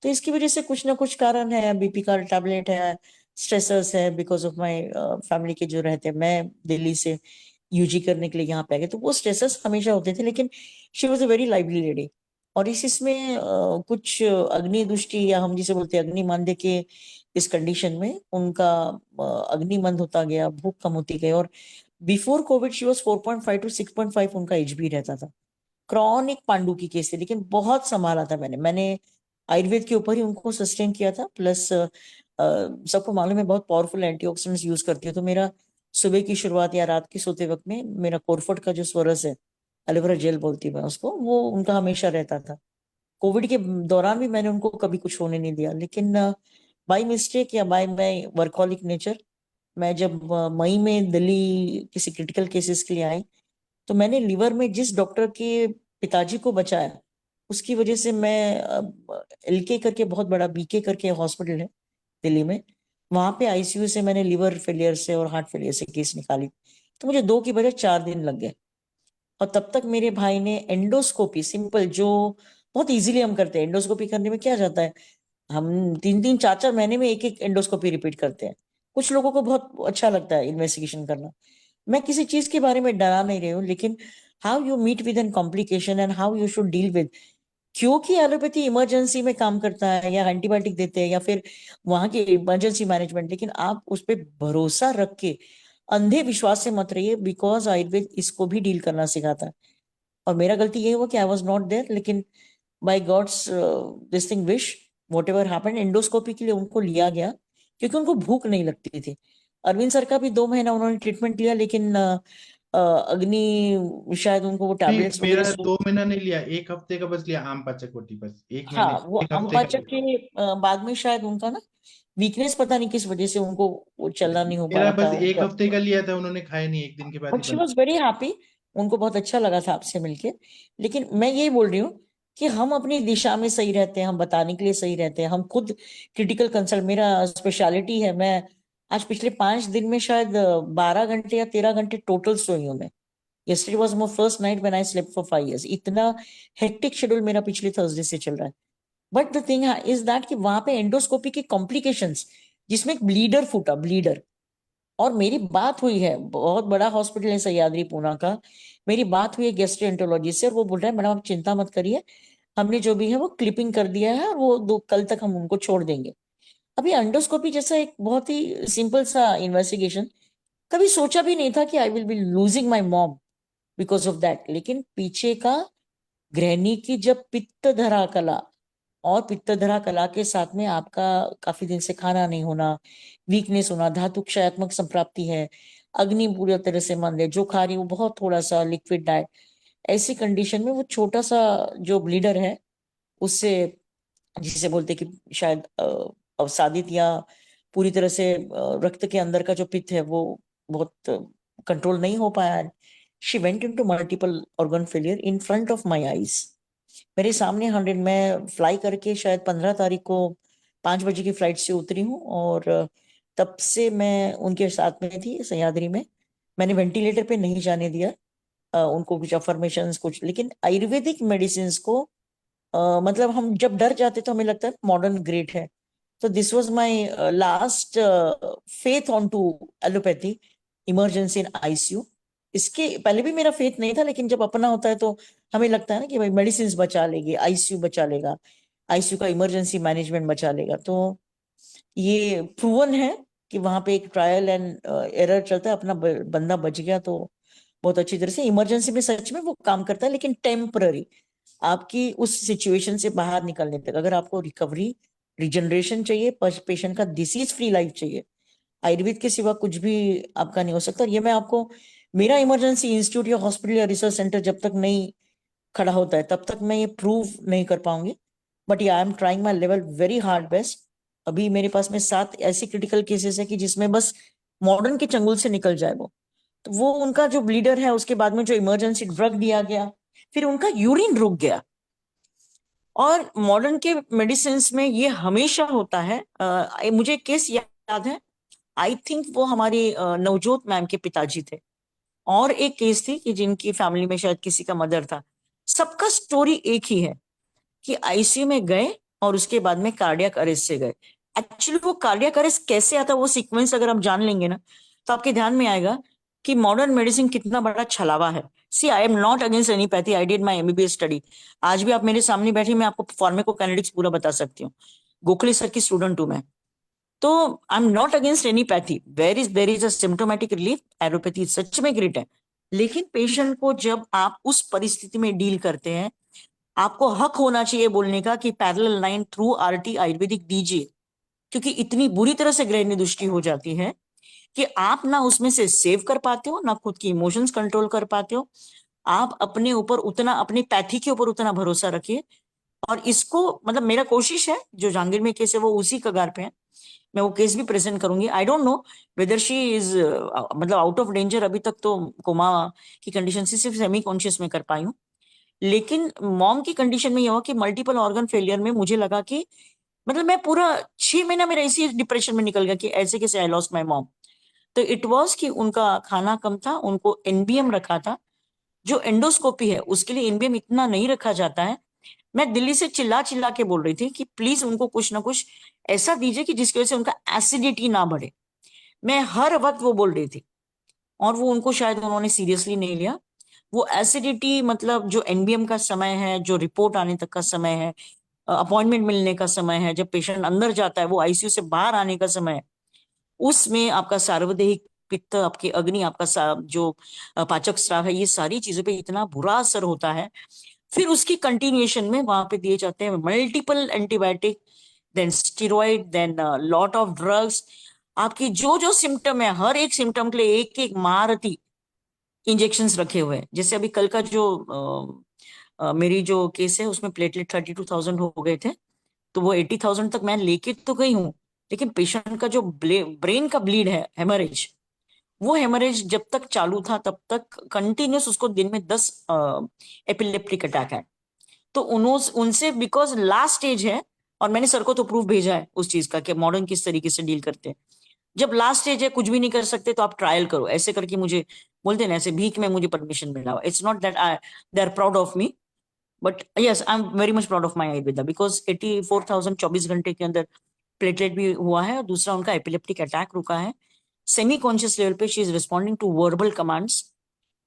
तो इसकी वजह से कुछ ना कुछ कारण है, बीपी का टैबलेट है, स्ट्रेसर्स है, बिकॉज ऑफ माय फैमिली के जो रहते हैं, मैं दिल्ली से यूजी करने के लिए यहाँ पे आ गए, तो वो स्ट्रेसर्स हमेशा होते थे। लेकिन she was a very lively lady, और इसमें कुछ अग्नि दृष्टि या हम जिसे बोलते हैं अग्नि मांद्य के इस कंडीशन में उनका अग्नि मंद होता गया, भूख कम होती गई, और before Covid she was 4.5 to 6.5 उनका एच बी रहता था। क्रॉनिक पांडु की केस थी, लेकिन बहुत संभाला था मैंने आयुर्वेद के ऊपर ही उनको सस्टेन किया था। प्लस सबको मालूम है बहुत पावरफुल एंटीऑक्सीडेंट्स यूज करती है, तो मेरा सुबह की शुरुआत या रात की सोते वक्त में मेरा कोरफट का जो स्वरस है, एलोवेरा जेल बोलती हूँ मैं उसको, वो उनका हमेशा रहता था। कोविड के दौरान भी मैंने उनको कभी कुछ होने नहीं दिया। लेकिन बाय मिस्टेक या बाय माय वर्कहॉलिक नेचर, मैं जब मई में दिल्ली किसी क्रिटिकल केसेस के लिए आई, तो मैंने लीवर में जिस डॉक्टर के पिताजी को बचाया, उसकी वजह से मैं एलके करके बहुत बड़ा बीके करके हॉस्पिटल है दिल्ली में, वहां पे आईसीयू से मैंने लीवर फेलियर से और हार्ट फेलियर से केस निकाली। तो मुझे 2 की बजाय 4 दिन लग गए, और तब तक मेरे भाई ने एंडोस्कोपी, सिंपल जो बहुत इजीली हम करते हैं, एंडोस्कोपी करने में क्या जाता है, हम 3-3, 4-4 महीने में एक एक एंडोस्कोपी रिपीट करते हैं। कुछ लोगों को बहुत अच्छा लगता है इन्वेस्टिगेशन करना। मैं किसी चीज के बारे में डरा नहीं रही हूँ, लेकिन how you meet with an complication and how you should deal with, क्योंकि एलोपैथी इमरजेंसी में काम करता है या एंटीबायोटिक देते हैं या फिर वहां की इमरजेंसी मैनेजमेंट, लेकिन आप उस पर भरोसा रख के अंधे विश्वास से मत रहिए, बिकॉज आयुर्वेद इसको भी डील करना सिखाता है। और मेरा गलती ये हुआ कि आई वॉज नॉट देयर, लेकिन by God's this thing which whatever happen, endoscopy के लिए उनको लिया गया क्योंकि उनको भूख नहीं लगती थी। अरविंद सर का भी 2 महीना उन्होंने ट्रीटमेंट लिया, लेकिन अग्नि शायद उनको वो नहीं, टैबलेट्स मेरा वगैरह 2 महीना नहीं लिया, 1 हफ्ते का बस लिया, आम पाचक वोटी बस 1 महीने, हाँ, वो 1 हफ्ते का अम्पाचक लिया। के बाद में शायद उनका ना वीकनेस, पता नहीं किस वजह से उनको वो चलना नहीं हो पा मेरा रहा बस था एक उनका। हफ्ते का लिया था, उन्होंने खाया नहीं, 1 दिन के बाद ही बट शी बंद। वॉज वेरी हैप्पी, उनको बहुत अच्छा लगा था आपसे मिलके। लेकिन मैं यही बोल रही हूँ कि हम अपनी दिशा में सही रहते हैं, हम बताने के लिए सही रहते हैं, हम खुद क्रिटिकल कंसल्ट, मेरा स्पेशलिटी है, मैं आज पिछले 5 दिन में शायद 12 घंटे या 13 घंटे टोटल सोई हूँ मैं। yesterday was my first night when I slept for 5 years। इतना हेक्टिक शेड्यूल मेरा पिछले थर्सडे से चल रहा है। But the thing is that कि वहां पे एंडोस्कोपी की कॉम्प्लिकेशंस, जिसमें एक ब्लीडर फूटा, ब्लीडर, और मेरी बात हुई है, बहुत बड़ा हॉस्पिटल है सह्याद्री पूना का, मेरी बात हुई है गेस्ट्रोएंटरोलॉजिस्ट से, और वो बोल रहा है मैडम आप चिंता मत करिए, हमने जो भी है वो क्लिपिंग कर दिया है और वो कल तक हम उनको छोड़ देंगे। अभी एंडोस्कोपी जैसा एक बहुत ही सिंपल सा इन्वेस्टिगेशन, कभी सोचा भी नहीं था कि I will be losing my mom because of that. लेकिन पीछे का गृहिणी की जब पित्त धरा कला, और पित्त धरा कला के साथ में आपका काफी दिन से खाना नहीं होना, वीकनेस होना, धातु क्षयात्मक संप्राप्ति है, अग्नि पूरी तरह से मंद है, जो खा रही हूँ बहुत थोड़ा सा लिक्विड डाइट, ऐसी कंडीशन में वो छोटा सा जो ब्लीडर है उससे, जिसे बोलते कि शायद अवसादित या पूरी तरह से रक्त के अंदर का जो पित्त है वो बहुत कंट्रोल नहीं हो पाया। She went into multiple organ failure in front of my eyes, मेरे सामने 100। मैं फ्लाई करके शायद 15 तारीख को 5 बजे की फ्लाइट से उतरी हूँ, और तब से मैं उनके साथ में थी सह्याद्री में। मैंने वेंटिलेटर पे नहीं जाने दिया, उनको कुछ अफर्मेशंस कुछ, लेकिन आयुर्वेदिक मेडिसिन को मतलब हम जब डर जाते तो हमें लगता है मॉडर्न ग्रेट है। तो this was my last faith on to allopathy emergency in ICU. इसके पहले भी मेरा फेथ नहीं था, लेकिन जब अपना होता है तो हमें लगता है ना कि भाई मेडिसिन बचा लेगी, आईसीयू बचा लेगा, आईसीयू का इमरजेंसी मैनेजमेंट बचा लेगा। तो ये प्रूवन है कि वहां पे एक ट्रायल एंड एरर चलता है, अपना बंदा बच गया तो बहुत अच्छी तरह से। इमरजेंसी में सच में वो काम करता है, लेकिन टेम्पररी, आपकी उस सिचुएशन से बाहर निकलने तक। अगर आपको रिकवरी रिजनरेशन चाहिए, पेशेंट का डिसीज फ्री लाइफ चाहिए, आयुर्वेद के सिवा कुछ भी आपका नहीं हो सकता। और ये मैं आपको, मेरा इमरजेंसी इंस्टीट्यूट या हॉस्पिटल या रिसर्च सेंटर जब तक नहीं खड़ा होता है तब तक मैं ये प्रूव नहीं कर पाऊंगी। But I am trying my level very hard best. अभी मेरे पास में 7 ऐसी क्रिटिकल केसेस है कि जिसमें बस मॉडर्न के चंगुल से निकल जाए वो, तो वो उनका जो ब्लीडर है, उसके बाद में जो इमरजेंसी ड्रग दिया गया, फिर उनका यूरिन रुक गया। और मॉडर्न के मेडिसिन में ये हमेशा होता है। मुझे केस याद है, आई थिंक वो हमारी नवजोत मैम के पिताजी थे, और एक केस थी कि जिनकी फैमिली में शायद किसी का मदर था। सबका स्टोरी एक ही है कि आईसीयू में गए और उसके बाद में कार्डियक अरेस्ट से गए। एक्चुअली वो कार्डियक अरेस्ट कैसे आता है, वो सीक्वेंस अगर हम जान लेंगे ना, तो आपके ध्यान में आएगा कि मॉडर्न मेडिसिन कितना बड़ा छलावा है। See I am not against allopathy, I did my MBBS study. आज भी आप मेरे सामने बैठे, मैं आपको फार्माकोकाइनेटिक्स पूरा बता सकती हूँ, गोखले सर की स्टूडेंट हूं मैं। तो I am not against allopathy, there is a symptomatic relief, allopathy सच में ग्रेट है। लेकिन पेशेंट को जब आप उस परिस्थिति में डील करते हैं, आपको हक होना चाहिए बोलने का कि parallel line through RT Ayurvedic दीजिए, क्योंकि इतनी बुरी तरह से ग्रहणी दृष्टि हो जाती है कि आप ना उसमें से सेव कर पाते हो, ना खुद की इमोशंस कंट्रोल कर पाते हो। आप अपने ऊपर उतना, अपनी पैथी के ऊपर उतना भरोसा रखिए। और इसको मतलब मेरा कोशिश है, जो जहांगीर में केस है वो उसी कगार पे है, मैं वो केस भी प्रेजेंट करूंगी। I don't know whether she is मतलब आउट ऑफ डेंजर, अभी तक तो कोमा की कंडीशन से सिर्फ सेमी कॉन्शियस में कर पाई हूँ। लेकिन मॉम की कंडीशन में यह हुआ कि मल्टीपल ऑर्गन फेलियर में मुझे लगा कि मतलब मैं पूरा 6 महीना मेरा इसी डिप्रेशन में निकल गया कि ऐसे कैसे आई लॉस्ट माई मॉम। तो इट वॉज कि उनका खाना कम था, उनको एनबीएम रखा था। जो एंडोस्कोपी है उसके लिए एनबीएम इतना नहीं रखा जाता है। मैं दिल्ली से चिल्ला चिल्ला के बोल रही थी कि प्लीज उनको कुछ ना कुछ ऐसा दीजिए कि जिसकी वजह से उनका एसिडिटी ना बढ़े। मैं हर वक्त वो बोल रही थी, और वो उनको शायद उन्होंने सीरियसली नहीं लिया। वो एसिडिटी मतलब जो एनबीएम का समय है, जो रिपोर्ट आने तक का समय है, अपॉइंटमेंट मिलने का समय है, जब पेशेंट अंदर जाता है, वो आईसीयू से बाहर आने का समय है, उसमें आपका सार्वदेहिक पित्त, आपकी अग्नि, आपका जो पाचक स्राव है, ये सारी चीजों पे इतना बुरा असर होता है। फिर उसकी कंटिन्यूएशन में वहां पे दिए जाते हैं multiple antibiotic, then steroid, then lot of drugs. आपकी जो जो सिम्टम है, हर एक सिम्टम के लिए एक एक महारथी इंजेक्शंस रखे हुए हैं। जैसे अभी कल का जो मेरी जो केस है उसमें प्लेटलेट 32,000 हो गए थे, तो वो 80,000 तक मैं लेके तो गई हूँ। लेकिन पेशेंट का जो ब्रेन का ब्लीड है, हेमरेज, वो हेमरेज जब तक चालू था तब तक कंटिन्यूस उसको दिन में 10 एपिलेप्टिक अटैक है। तो उनसे बिकॉज लास्ट स्टेज है, और मैंने सर को तो प्रूफ भेजा है उस चीज का कि मॉडर्न किस तरीके से डील करते हैं। जब लास्ट स्टेज है, कुछ भी नहीं कर सकते, तो आप ट्रायल करो, ऐसे करके मुझे बोलते ना, ऐसे भीख में मुझे परमिशन मिला। It's not that they are proud of me, but yes I am very much proud of my Ayurveda, because 84,000 24 घंटे के अंदर प्लेटलेट भी हुआ है, और दूसरा उनका एपिलेप्टिक अटैक रुका है। सेमी कॉन्शियस लेवल पे she is responding to verbal commands.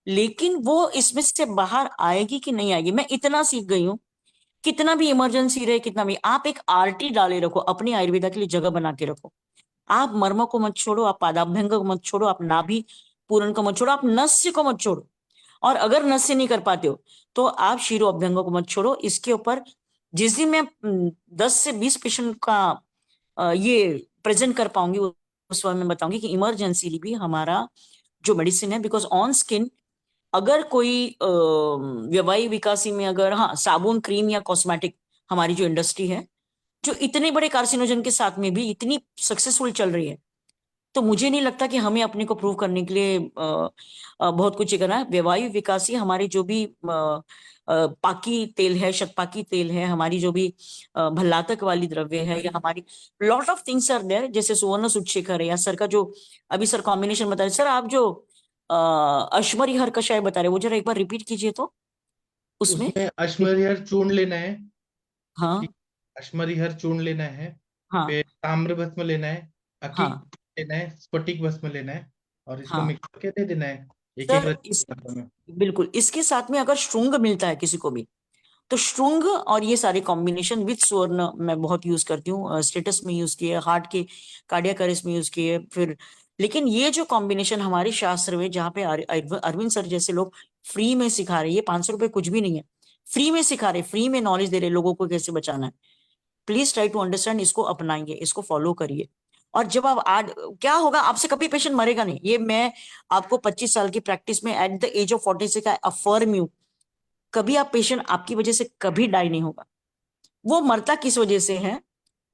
लेकिन वो इसमें से बाहर आएगी कि नहीं आएगी, मैं इतना सीख गई हूँ। कितना भी इमरजेंसी रहे, कितना भी, आप एक आरटी डाले रखो, अपनी आयुर्वेदा के लिए जगह बना के रखो। आप मर्म को मत छोड़ो, आप पादाभ्यंग को मत छोड़ो, आप नाभि पूरण को मत छोड़ो, आप नस्य को मत छोड़ो। और अगर नस्य नहीं कर पाते हो तो आप शीरो अभ्यंग को मत छोड़ो। इसके ऊपर जिस दिन मैं 10 से 20 पेशेंट का ये प्रेजेंट कर पाऊंगी, उस वक्त मैं बताऊंगी कि इमरजेंसी भी हमारा जो मेडिसिन है, बिकॉज ऑन स्किन अगर कोई वैवाहिक विकासी में अगर, हाँ, साबुन, क्रीम या कॉस्मेटिक, हमारी जो इंडस्ट्री है जो इतने बड़े कार्सिनोजन के साथ में भी इतनी सक्सेसफुल चल रही है, तो मुझे नहीं लगता कि हमें अपने को प्रूव करने के लिए बहुत कुछ करना है। वैवाहिक विकासी हमारी जो भी पाकी तेल है, शतपाकी तेल है, हमारी जो भी भल्लातक वाली द्रव्य है, या हमारी lot of things are there, जैसे सुवर्ण सुच्छेखर है, या सर का जो अभी सर कॉम्बिनेशन बता रहे सर, आप जो अश्मरी हर कषाय बता रहे वो जरा एक बार रिपीट कीजिए तो। उसमें अश्मरिहर चूर्ण लेना है। हाँ अश्मरिहर चूर्ण लेना है, हाँ फिर ताम्र भस्म लेना है, हाँ लेना है, स्फटिक भस्म लेना है, और इसको हाँ मिक्स करके दे देना है एक सर, एक में। बिल्कुल इसके साथ में अगर श्रृंग मिलता है किसी को भी, तो श्रृंग और ये सारे कॉम्बिनेशन विद स्वर्ण मैं बहुत यूज करती हूँ, स्टेटस में यूज किए, हार्ट के कार्डियक अरेस्ट में यूज किए, फिर लेकिन ये जो कॉम्बिनेशन हमारे शास्त्र में, जहाँ पे अरविंद सर जैसे लोग फ्री में सिखा रहे, ये 500 रुपए कुछ भी नहीं है, फ्री में सिखा रहे, फ्री में नॉलेज दे रहे लोगों को कैसे बचाना है। प्लीज ट्राई टू अंडरस्टैंड, इसको अपनाइए, इसको फॉलो करिए। और जब आप आज क्या होगा, आपसे कभी पेशेंट मरेगा नहीं, ये मैं आपको 25 साल की प्रैक्टिस में at the age of 46 I affirm you, कभी आप पेशेंट आपकी वजह से कभी डाई नहीं होगा। वो मरता किस वजह से है,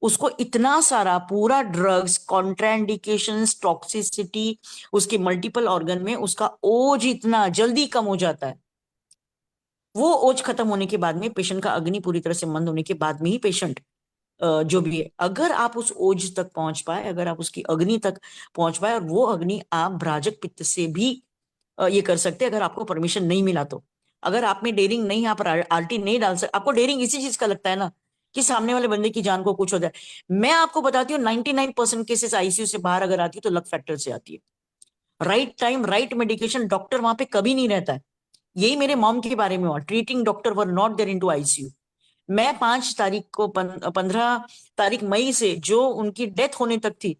उसको इतना सारा पूरा ड्रग्स, कॉन्ट्राइंडिकेशंस, टॉक्सिसिटी, उसके मल्टीपल ऑर्गन में उसका ओज इतना जल्दी कम हो जाता है। वो ओज खत्म होने के बाद में, पेशेंट का अग्नि पूरी तरह से मंद होने के बाद में ही पेशेंट जो भी है, अगर आप उस ओज तक पहुंच पाए, अगर आप उसकी अग्नि तक पहुंच पाए, और वो अग्नि आप भ्राजक पित्त से भी ये कर सकते हैं, अगर आपको परमिशन नहीं मिला तो। अगर आप में डेयरिंग नहीं, आप आरटी नहीं डाल सकते, आपको डेयरिंग इसी चीज का लगता है ना कि सामने वाले बंदे की जान को कुछ हो जाए। मैं आपको बताती हूँ 99% केसेस आईसीयू से बाहर अगर आती है तो लक फैक्टर से आती है। Right time, right medication, doctor वहां पे कभी नहीं रहता है। यही मेरे मॉम के बारे में हुआ, treating doctor were not there into ICU. मैं 5 तारीख को 15 तारीख मई से जो उनकी डेथ होने तक थी,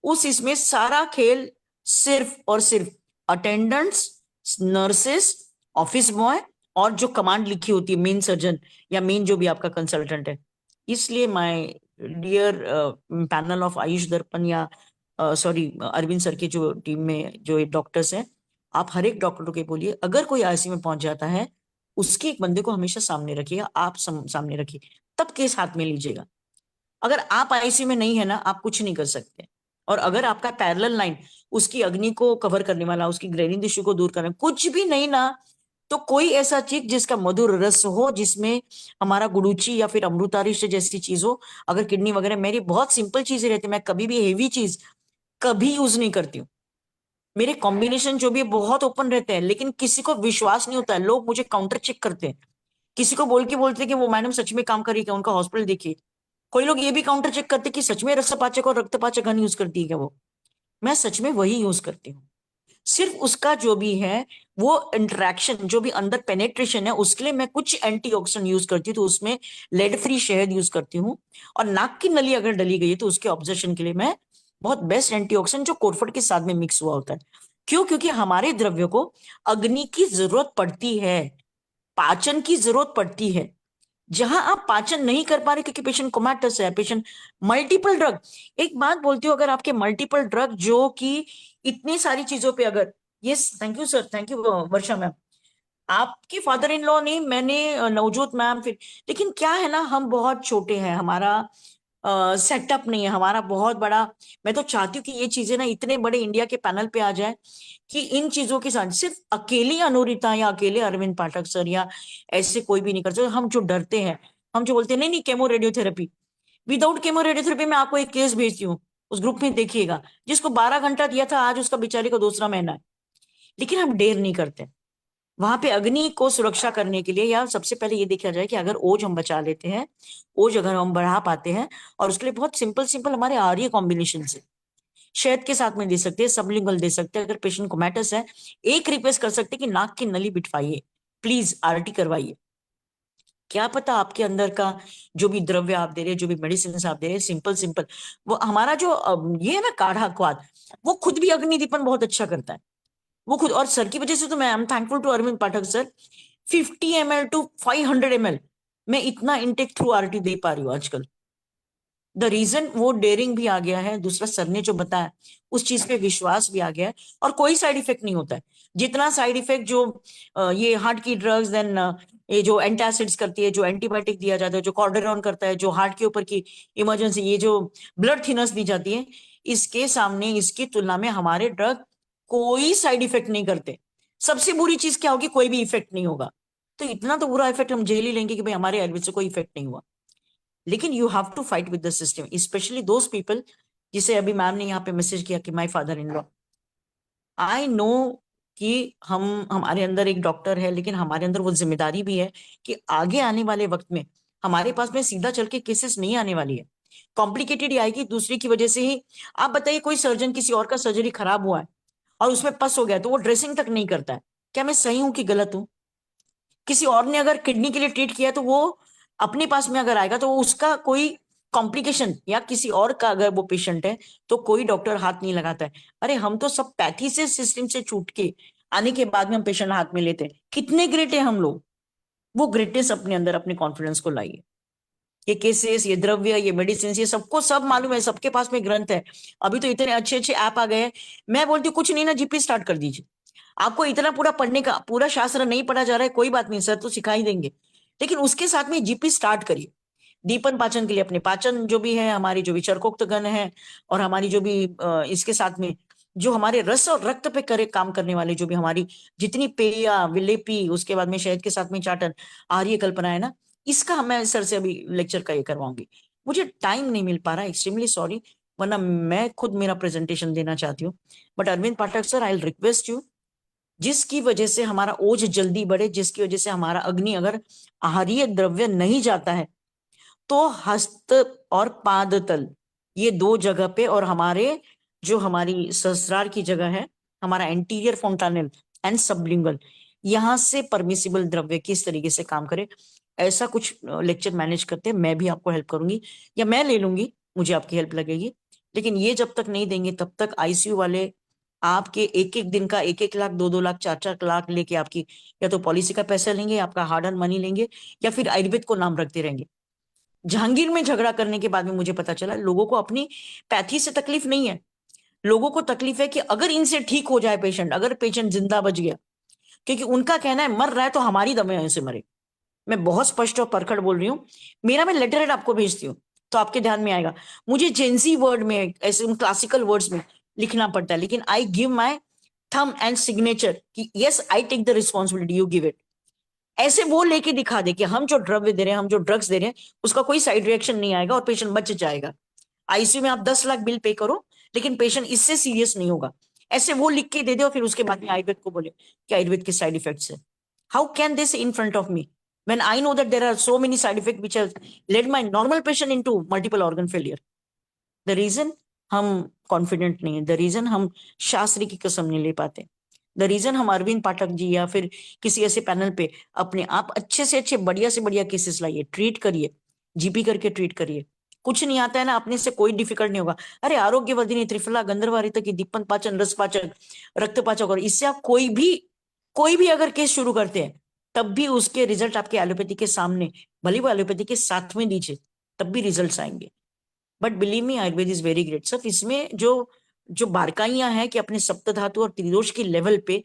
उस इसमें सारा खेल सिर्फ और सिर्फ अटेंडेंट्स, नर्सेस, ऑफिस बॉय और जो कमांड लिखी होती है मेन सर्जन या मेन जो भी आपका कंसल्टेंट है। इसलिए my dear panel of Ayush Darpan या सॉरी अरविंद सर की जो टीम में जो डॉक्टर्स हैं, आप हर एक डॉक्टर को बोलिए अगर कोई आईसीयू में पहुंच जाता है, उसके एक बंदे को हमेशा सामने रखिएगा, आप सामने रखिए, तब केस हाथ में लीजिएगा। अगर आप आईसीयू में नहीं है ना, आप कुछ नहीं कर सकते। और अगर आपका पैरेलल लाइन उसकी अग्नि को कवर करने वाला, उसकी ग्रेनिंग इश्यू को दूर करने कुछ भी नहीं ना, तो कोई ऐसा चीज जिसका मधुर रस हो, जिसमें हमारा गुड़ूची या फिर अमृतारिश जैसी चीज हो, अगर किडनी वगैरह, मेरी बहुत सिंपल चीजें रहती है, मैं कभी भी हेवी चीज कभी यूज नहीं करती हूँ। मेरे कॉम्बिनेशन जो भी है बहुत ओपन रहते हैं, लेकिन किसी को विश्वास नहीं होता है, लोग मुझे काउंटर चेक करते हैं, किसी को बोल के बोलते हैं कि वो मैडम सच में काम कर रही है क्या, उनका हॉस्पिटल देखिए। कोई लोग ये भी काउंटर चेक करते कि सच में रक्तपाचक और रक्तपाचक घन यूज करती है क्या वो। मैं सच में वही यूज करती हूँ। सिर्फ उसका जो भी है वो इंटरेक्शन, जो भी अंदर पेनेट्रेशन है, उसके लिए मैं कुछ एंटीऑक्सीडेंट यूज करती हूँ, तो उसमें लेड फ्री शहद यूज करती हूँ। और नाक की नली अगर डली गई है तो उसके ऑब्जर्वेशन के लिए मैं बहुत बेस्ट एंटीऑक्सीडेंट जो कोरफट के साथ में मिक्स हुआ होता है। क्यों? क्योंकि हमारे द्रव्य को अग्नि की जरूरत पड़ती है, पाचन की जरूरत पड़ती है। जहां आप पाचन नहीं कर पा रहे क्योंकि पेशेंट कोमैटस है, पेशेंट मल्टीपल ड्रग, एक बात बोलती हूँ, अगर आपके मल्टीपल ड्रग जो कि इतनी सारी चीजों पे अगर, yes thank you sir, thank you Varsha ma'am, आपके फादर इन लॉ ने, मैंने नवजोत मैम, फिर लेकिन क्या है ना, हम बहुत छोटे हैं, हमारा सेटअप नहीं है हमारा बहुत बड़ा। मैं तो चाहती हूँ कि ये चीजें ना इतने बड़े इंडिया के पैनल पे आ जाए कि इन चीजों के साथ सिर्फ अकेली अनुरिता या अकेले अरविंद पाठक सर या ऐसे कोई भी नहीं कर सकते। हम जो डरते हैं, हम जो बोलते हैं नहीं नहीं chemo radiotherapy, without chemo radiotherapy मैं आपको एक केस भेजती हूँ, उस ग्रुप में देखिएगा, जिसको 12 घंटा दिया था, आज उसका बेचारे को दूसरा महीना है। लेकिन हम डेर नहीं करते। वहां पे अग्नि को सुरक्षा करने के लिए, या सबसे पहले ये देखा जाए कि अगर ओज हम बचा लेते हैं, ओज अगर हम बढ़ा पाते हैं, और उसके लिए बहुत सिंपल सिंपल हमारे आर्य कॉम्बिनेशन से शहद के साथ में दे सकते हैं, सबलिंगुअल दे सकते हैं। अगर पेशेंट कोमैटस है, एक रिक्वेस्ट कर सकते हैं कि नाक की नली बिठवाइए, प्लीज आरटी करवाइए। क्या पता आपके अंदर का जो भी द्रव्य आप दे रहे हैं, जो भी मेडिसिन आप दे रहे हैं, सिंपल सिंपल वो हमारा जो ये है ना काढ़ा क्वाद, वो खुद भी अग्निदीपन बहुत अच्छा करता है, वो खुद। और सर की वजह से तो मैं I am thankful to Arvind Pathak sir, 50 ml to 500 ml मैं इतना इंटेक थ्रू आरटी दे पा रही हूँ आजकल। द रीजन वो डेयरिंग भी आ गया है, दूसरा सर ने जो बताया उस चीज पे विश्वास भी आ गया है, और कोई साइड इफेक्ट नहीं होता है। जितना साइड इफेक्ट जो ये हार्ट की ड्रग्स, देन ये जो एंटासिड्स करती है, जो एंटीबायोटिक दिया जाता है, जो कॉर्डेरॉन करता है, जो हार्ट के ऊपर की इमरजेंसी, ये जो ब्लड थिनर्स दी जाती है, इसके सामने, इसकी तुलना में हमारे ड्रग कोई साइड इफेक्ट नहीं करते। सबसे बुरी चीज क्या होगी? कोई भी इफेक्ट नहीं होगा। तो इतना तो बुरा इफेक्ट हम झेल ही लेंगे कि भाई हमारे आयुर्वेद से कोई इफेक्ट नहीं हुआ। लेकिन you have to fight with the system, especially those people जिसे अभी मैम ने यहाँ पे मैसेज किया कि my father in law. I know कि हमारे अंदर एक डॉक्टर है, लेकिन हमारे अंदर वो जिम्मेदारी भी है कि आगे आने वाले वक्त में हमारे पास में सीधा चल के केसेस नहीं आने वाली है, कॉम्प्लिकेटेड ही आएगी दूसरी की वजह से ही। आप बताइए, कोई सर्जन किसी और का सर्जरी खराब हुआ है और उसमें पस हो गया तो वो ड्रेसिंग तक नहीं करता है। क्या मैं सही हूं कि गलत हूं? किसी और ने अगर किडनी के लिए ट्रीट किया तो वो अपने पास में अगर आएगा तो वो उसका कोई कॉम्प्लिकेशन, या किसी और का अगर वो पेशेंट है तो कोई डॉक्टर हाथ नहीं लगाता है। अरे हम तो सब पैथी से सिस्टम से छूट के आने के बाद में हम पेशेंट हाथ में लेते हैं। कितने ग्रेट है हम लोग! वो ग्रेटनेस अपने अंदर, अपने कॉन्फिडेंस को लाइए। ये केसेस, ये द्रव्य, ये मेडिसिन, ये सबको सब मालूम है, सबके पास में ग्रंथ है। अभी तो इतने अच्छे अच्छे ऐप आ गए हैं। मैं बोलती हूँ कुछ नहीं ना, जीपी स्टार्ट कर दीजिए। आपको इतना पूरा पढ़ने का, पूरा शास्त्र नहीं पढ़ा जा रहा है, कोई बात नहीं, सर तो सिखा ही देंगे, लेकिन उसके साथ में जीपी स्टार्ट करिए। दीपन पाचन के लिए अपने पाचन जो भी है, हमारी जो भी चरकोक्त गण है, और हमारी जो भी इसके साथ में जो हमारे रस और रक्त पे करे काम करने वाले जो भी हमारी जितनी पेया, विलेपी, उसके बाद में शहद के साथ में चाटन, आर्य कल्पना है ना, इसका मैं सर से अभी लेक्चर का ये करवाऊंगी। मुझे टाइम नहीं मिल पा रहा, एक्सट्रीमली सॉरी, वरना मैं खुद मेरा प्रेजेंटेशन देना चाहती हूँ। But Arvind Pathak sir, I will request you, जिसकी वजह से हमारा ओज जल्दी बढ़े, जिसकी वजह से हमारा अग्नि अगर आहारीय द्रव्य नहीं जाता है, तो हस्त और पाद तल, ये दो जगह पे, और हमारे जो हमारी सहस्रार की जगह है, हमारा एंटीरियर फोंटानेल एंड सबलिंगल, यहाँ से परमिसिबल द्रव्य किस तरीके से काम करे, ऐसा कुछ लेक्चर मैनेज करते हैं। मैं भी आपको हेल्प करूंगी, या मैं ले लूंगी, मुझे आपकी हेल्प लगेगी। लेकिन ये जब तक नहीं देंगे तब तक आईसीयू वाले आपके एक एक दिन का 1-1 लाख, 2-2 लाख, 4-4 लाख लेके आपकी या तो पॉलिसी का पैसा लेंगे, आपका हार्ड अर्न मनी लेंगे, या फिर आयुर्वेद को नाम रखते रहेंगे। जहांगीर में झगड़ा करने के बाद में मुझे पता चला लोगों को अपनी पैथी से तकलीफ नहीं है, लोगों को तकलीफ है कि अगर इनसे ठीक हो जाए पेशेंट, अगर पेशेंट जिंदा बच गया, क्योंकि उनका कहना है मर रहा है तो हमारी दवाइयों से मरे। मैं बहुत स्पष्ट और परखड़ बोल रही हूँ। मेरा मैं लेटर हेड आपको भेजती हूँ तो आपके ध्यान में आएगा। मुझे जेंसी वर्ड में, ऐसे क्लासिकल वर्ड्स में लिखना पड़ता है, लेकिन I give my thumb and signature कि yes I take the responsibility, you give it. ऐसे वो लेके दिखा दे कि हम जो द्रव्य दे रहे हैं, हम जो ड्रग्स दे रहे हैं, उसका कोई साइड रिएक्शन नहीं आएगा और पेशेंट बच जाएगा। आईसीयू में आप 10 लाख बिल पे करो, लेकिन पेशेंट इससे सीरियस नहीं होगा। ऐसे वो लिख के दे दे और फिर उसके बाद में आयुर्वेद को बोले कि आयुर्वेद के साइड इफेक्ट्स है। How can this in front of me when I know that there are so many side effects which have led my normal patient into multiple organ failure? The reason हम confident नहीं है, the reason हम शास्त्री की कसम नहीं ले पाते, the reason हम अरविंद पाठक जी या फिर किसी ऐसे पैनल पे अपने आप अच्छे से अच्छे, बढ़िया से बढ़िया केसेस लाइए, ट्रीट करिए, जीपी करके ट्रीट करिए। कुछ नहीं आता है ना, अपने से कोई डिफिकल्ट नहीं होगा। अरे आरोग्यवर्धिनी, त्रिफला, गंधर्वारिता की, दीपन पाचन, रस पाचक, रक्त पाचक, और इससे आप कोई भी अगर केस शुरू करते हैं तब भी उसके रिजल्ट आपके एलोपैथी के सामने, भले वो एलोपैथी के साथ में दीजिए, तब भी रिजल्ट्स आएंगे। But believe me, Ayurveda is very great. सिर्फ इसमें जो बारकाइयां हैं कि अपने सप्त धातु और त्रिदोष की लेवल पे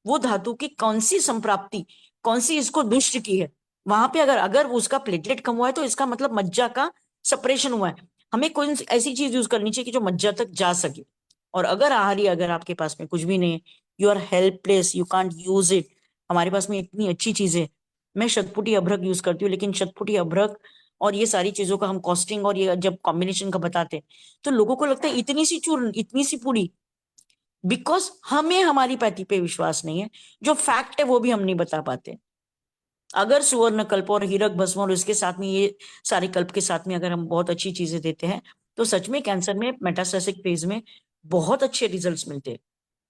वो धातु की कौन सी संप्राप्ति, कौन सी इसको दुष्ट की है, वहां पे अगर उसका प्लेटलेट कम हुआ है तो इसका मतलब मज्जा का सेपरेशन हुआ है। हमें कोई ऐसी चीज यूज करनी चाहिए कि जो मज्जा तक जा सके। और अगर आहारी, अगर आपके पास में कुछ भी नहीं है, you are helpless, you can't use it. हमारे पास में इतनी अच्छी चीजें, मैं शतपुटी अभ्रक यूज करती हूँ, लेकिन शतपुटी अभ्रक और ये सारी चीजों का हम कॉस्टिंग और ये जब कॉम्बिनेशन का बताते हैं तो लोगों को लगता है इतनी सी चूर्ण, इतनी सी पूरी, बिकॉज हमें हमारी पैथी पे विश्वास नहीं है। जो फैक्ट है वो भी हम नहीं बता पाते। अगर सुवर्ण कल्प और हीरक भस्म और इसके साथ में ये सारे कल्प के साथ में अगर हम बहुत अच्छी चीजें देते हैं तो सच में कैंसर में मेटास्टेटिक फेज में बहुत अच्छे रिजल्ट्स मिलते हैं।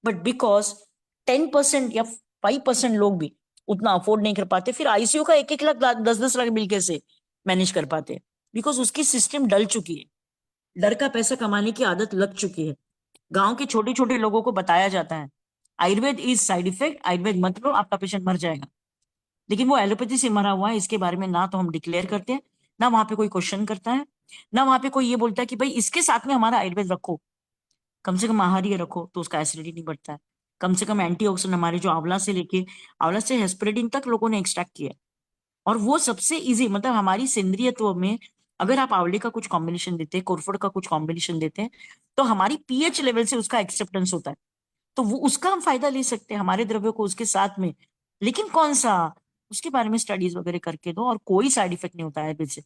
बट बिकॉज 10% या 5% लोग भी उतना अफोर्ड नहीं कर पाते, फिर आईसीयू का 1-1 लाख, 10-10 लाख बिल कैसे मैनेज कर पाते हैं? बिकॉज उसकी सिस्टम डल चुकी है, डर का पैसा कमाने की आदत लग चुकी है। गांव के छोटे छोटे लोगों को बताया जाता है Ayurveda is side effect, Ayurveda मत लो, आपका पेशेंट मर जाएगा। लेकिन वो एलोपैथी से मरा हुआ है, इसके बारे में ना तो हम डिक्लेयर करते हैं, ना वहां पे कोई क्वेश्चन करता है, ना वहां पे कोई ये बोलता है कि भाई इसके साथ में हमारा आयुर्वेद रखो, कम से कम आहार्य रखो तो उसका एसिडिटी नहीं बढ़ता है। कम से कम एंटीऑक्सीडेंट हमारे जो आंवला से हेस्पेरिडिन तक लोगों ने एक्सट्रैक्ट किया है। और वो सबसे इजी, मतलब हमारी सेंद्रियत्व में अगर आप आंवले का कुछ कॉम्बिनेशन देते हैं, कोरफड का कुछ कॉम्बिनेशन देते हैं, तो हमारी पीएच लेवल से उसका एक्सेप्टेंस होता है, तो वो उसका हम फायदा ले सकते हैं हमारे द्रव्य को उसके साथ में। लेकिन कौन सा, उसके बारे में स्टडीज वगैरह करके दो, और कोई साइड इफेक्ट नहीं होता है आयुर्वेद से,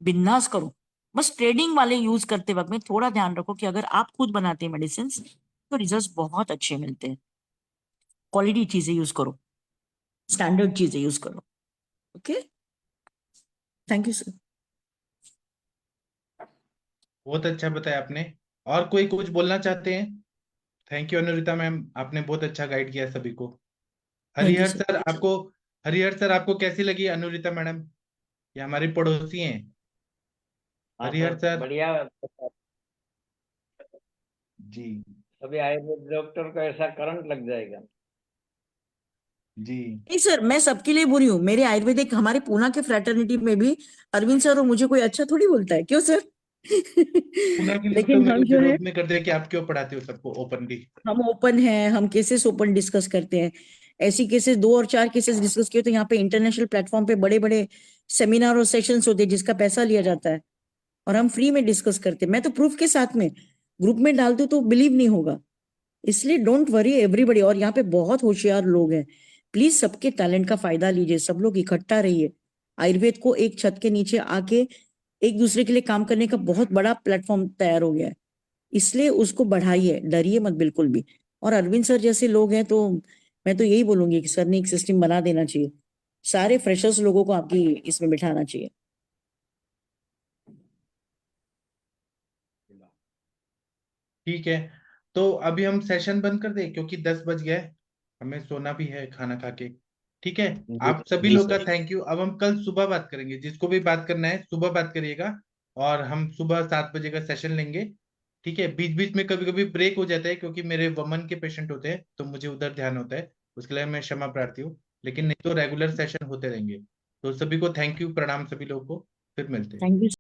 बिंदास करो। बस ट्रेडिंग वाले यूज करते वक्त में थोड़ा ध्यान रखो कि अगर आप खुद बनाते हैं मेडिसिन तो रिजल्ट बहुत अच्छे मिलते हैं। क्वालिटी चीजें यूज करो, स्टैंडर्ड चीजें यूज करो। Okay, thank you sir. बहुत अच्छा बताया आपने। और कोई कुछ बोलना चाहते हैं? थैंक यू अनुरिता मैम, आपने बहुत अच्छा गाइड किया सभी को। Thank you Harihar sir. Sir आपको कैसी लगी अनुरिता मैडम? ये हमारी पड़ोसी हैं। हाँ हरिहर सर, सर बढ़िया। जी अभी आयुर्वेद डॉक्टर को ऐसा करंट लग जाएगा। जी। नहीं सर, मैं सबके लिए बुरी हूँ। मेरे आयुर्वेदिक हमारे पूना के फ्रेटर्निटी में भी अरविंद सर और मुझे कोई अच्छा थोड़ी बोलता है, क्यों सर? पुणे के लोग तो लेकिन मेरे हम को जो है, विरोध में करते हैं कि आप क्यों पढ़ाते हो सबको ओपनली। हम ओपन हैं, हम केसेस ओपन डिस्कस करते हैं। ऐसी केसेस 2 और 4 केसेस डिस्कस किए तो यहाँ पे इंटरनेशनल प्लेटफॉर्म पे बड़े बड़े सेमिनार और सेशंस होते हैं जिसका पैसा लिया जाता है, और हम फ्री में डिस्कस करते हैं। मैं तो प्रूफ के साथ में ग्रुप में डाल दूं तो बिलीव नहीं होगा। इसलिए डोंट वरी एवरीबडी, और यहाँ पे बहुत होशियार लोग हैं। प्लीज सबके टैलेंट का फायदा लीजिए, सब लोग इकट्ठा रहिए। आयुर्वेद को एक छत के नीचे आके एक दूसरे के लिए काम करने का बहुत बड़ा प्लेटफॉर्म तैयार हो गया है, इसलिए उसको बढ़ाइए, डरिए मत बिल्कुल भी। और अरविंद सर जैसे लोग हैं तो मैं तो यही बोलूंगी कि सर ने एक सिस्टम बना देना चाहिए, सारे फ्रेशर्स लोगों को आपकी इसमें बिठाना चाहिए। ठीक है, तो अभी हम सेशन बंद कर दें क्योंकि 10 बज गए, हमें सोना भी है खाना खा के। ठीक है, आप सभी जी लोग का सर। Thank you. अब हम कल सुबह बात करेंगे, जिसको भी बात करना है सुबह बात करिएगा, और हम सुबह 7 बजे का सेशन लेंगे। ठीक है, बीच बीच में कभी कभी ब्रेक हो जाता है क्योंकि मेरे वमन के पेशेंट होते हैं तो मुझे उधर ध्यान होता है, उसके लिए मैं क्षमा प्रार्थी हूँ, लेकिन नहीं तो रेगुलर सेशन होते रहेंगे। तो सभी को थैंक यू, प्रणाम सभी लोगों को, फिर मिलते हैं। Thank you.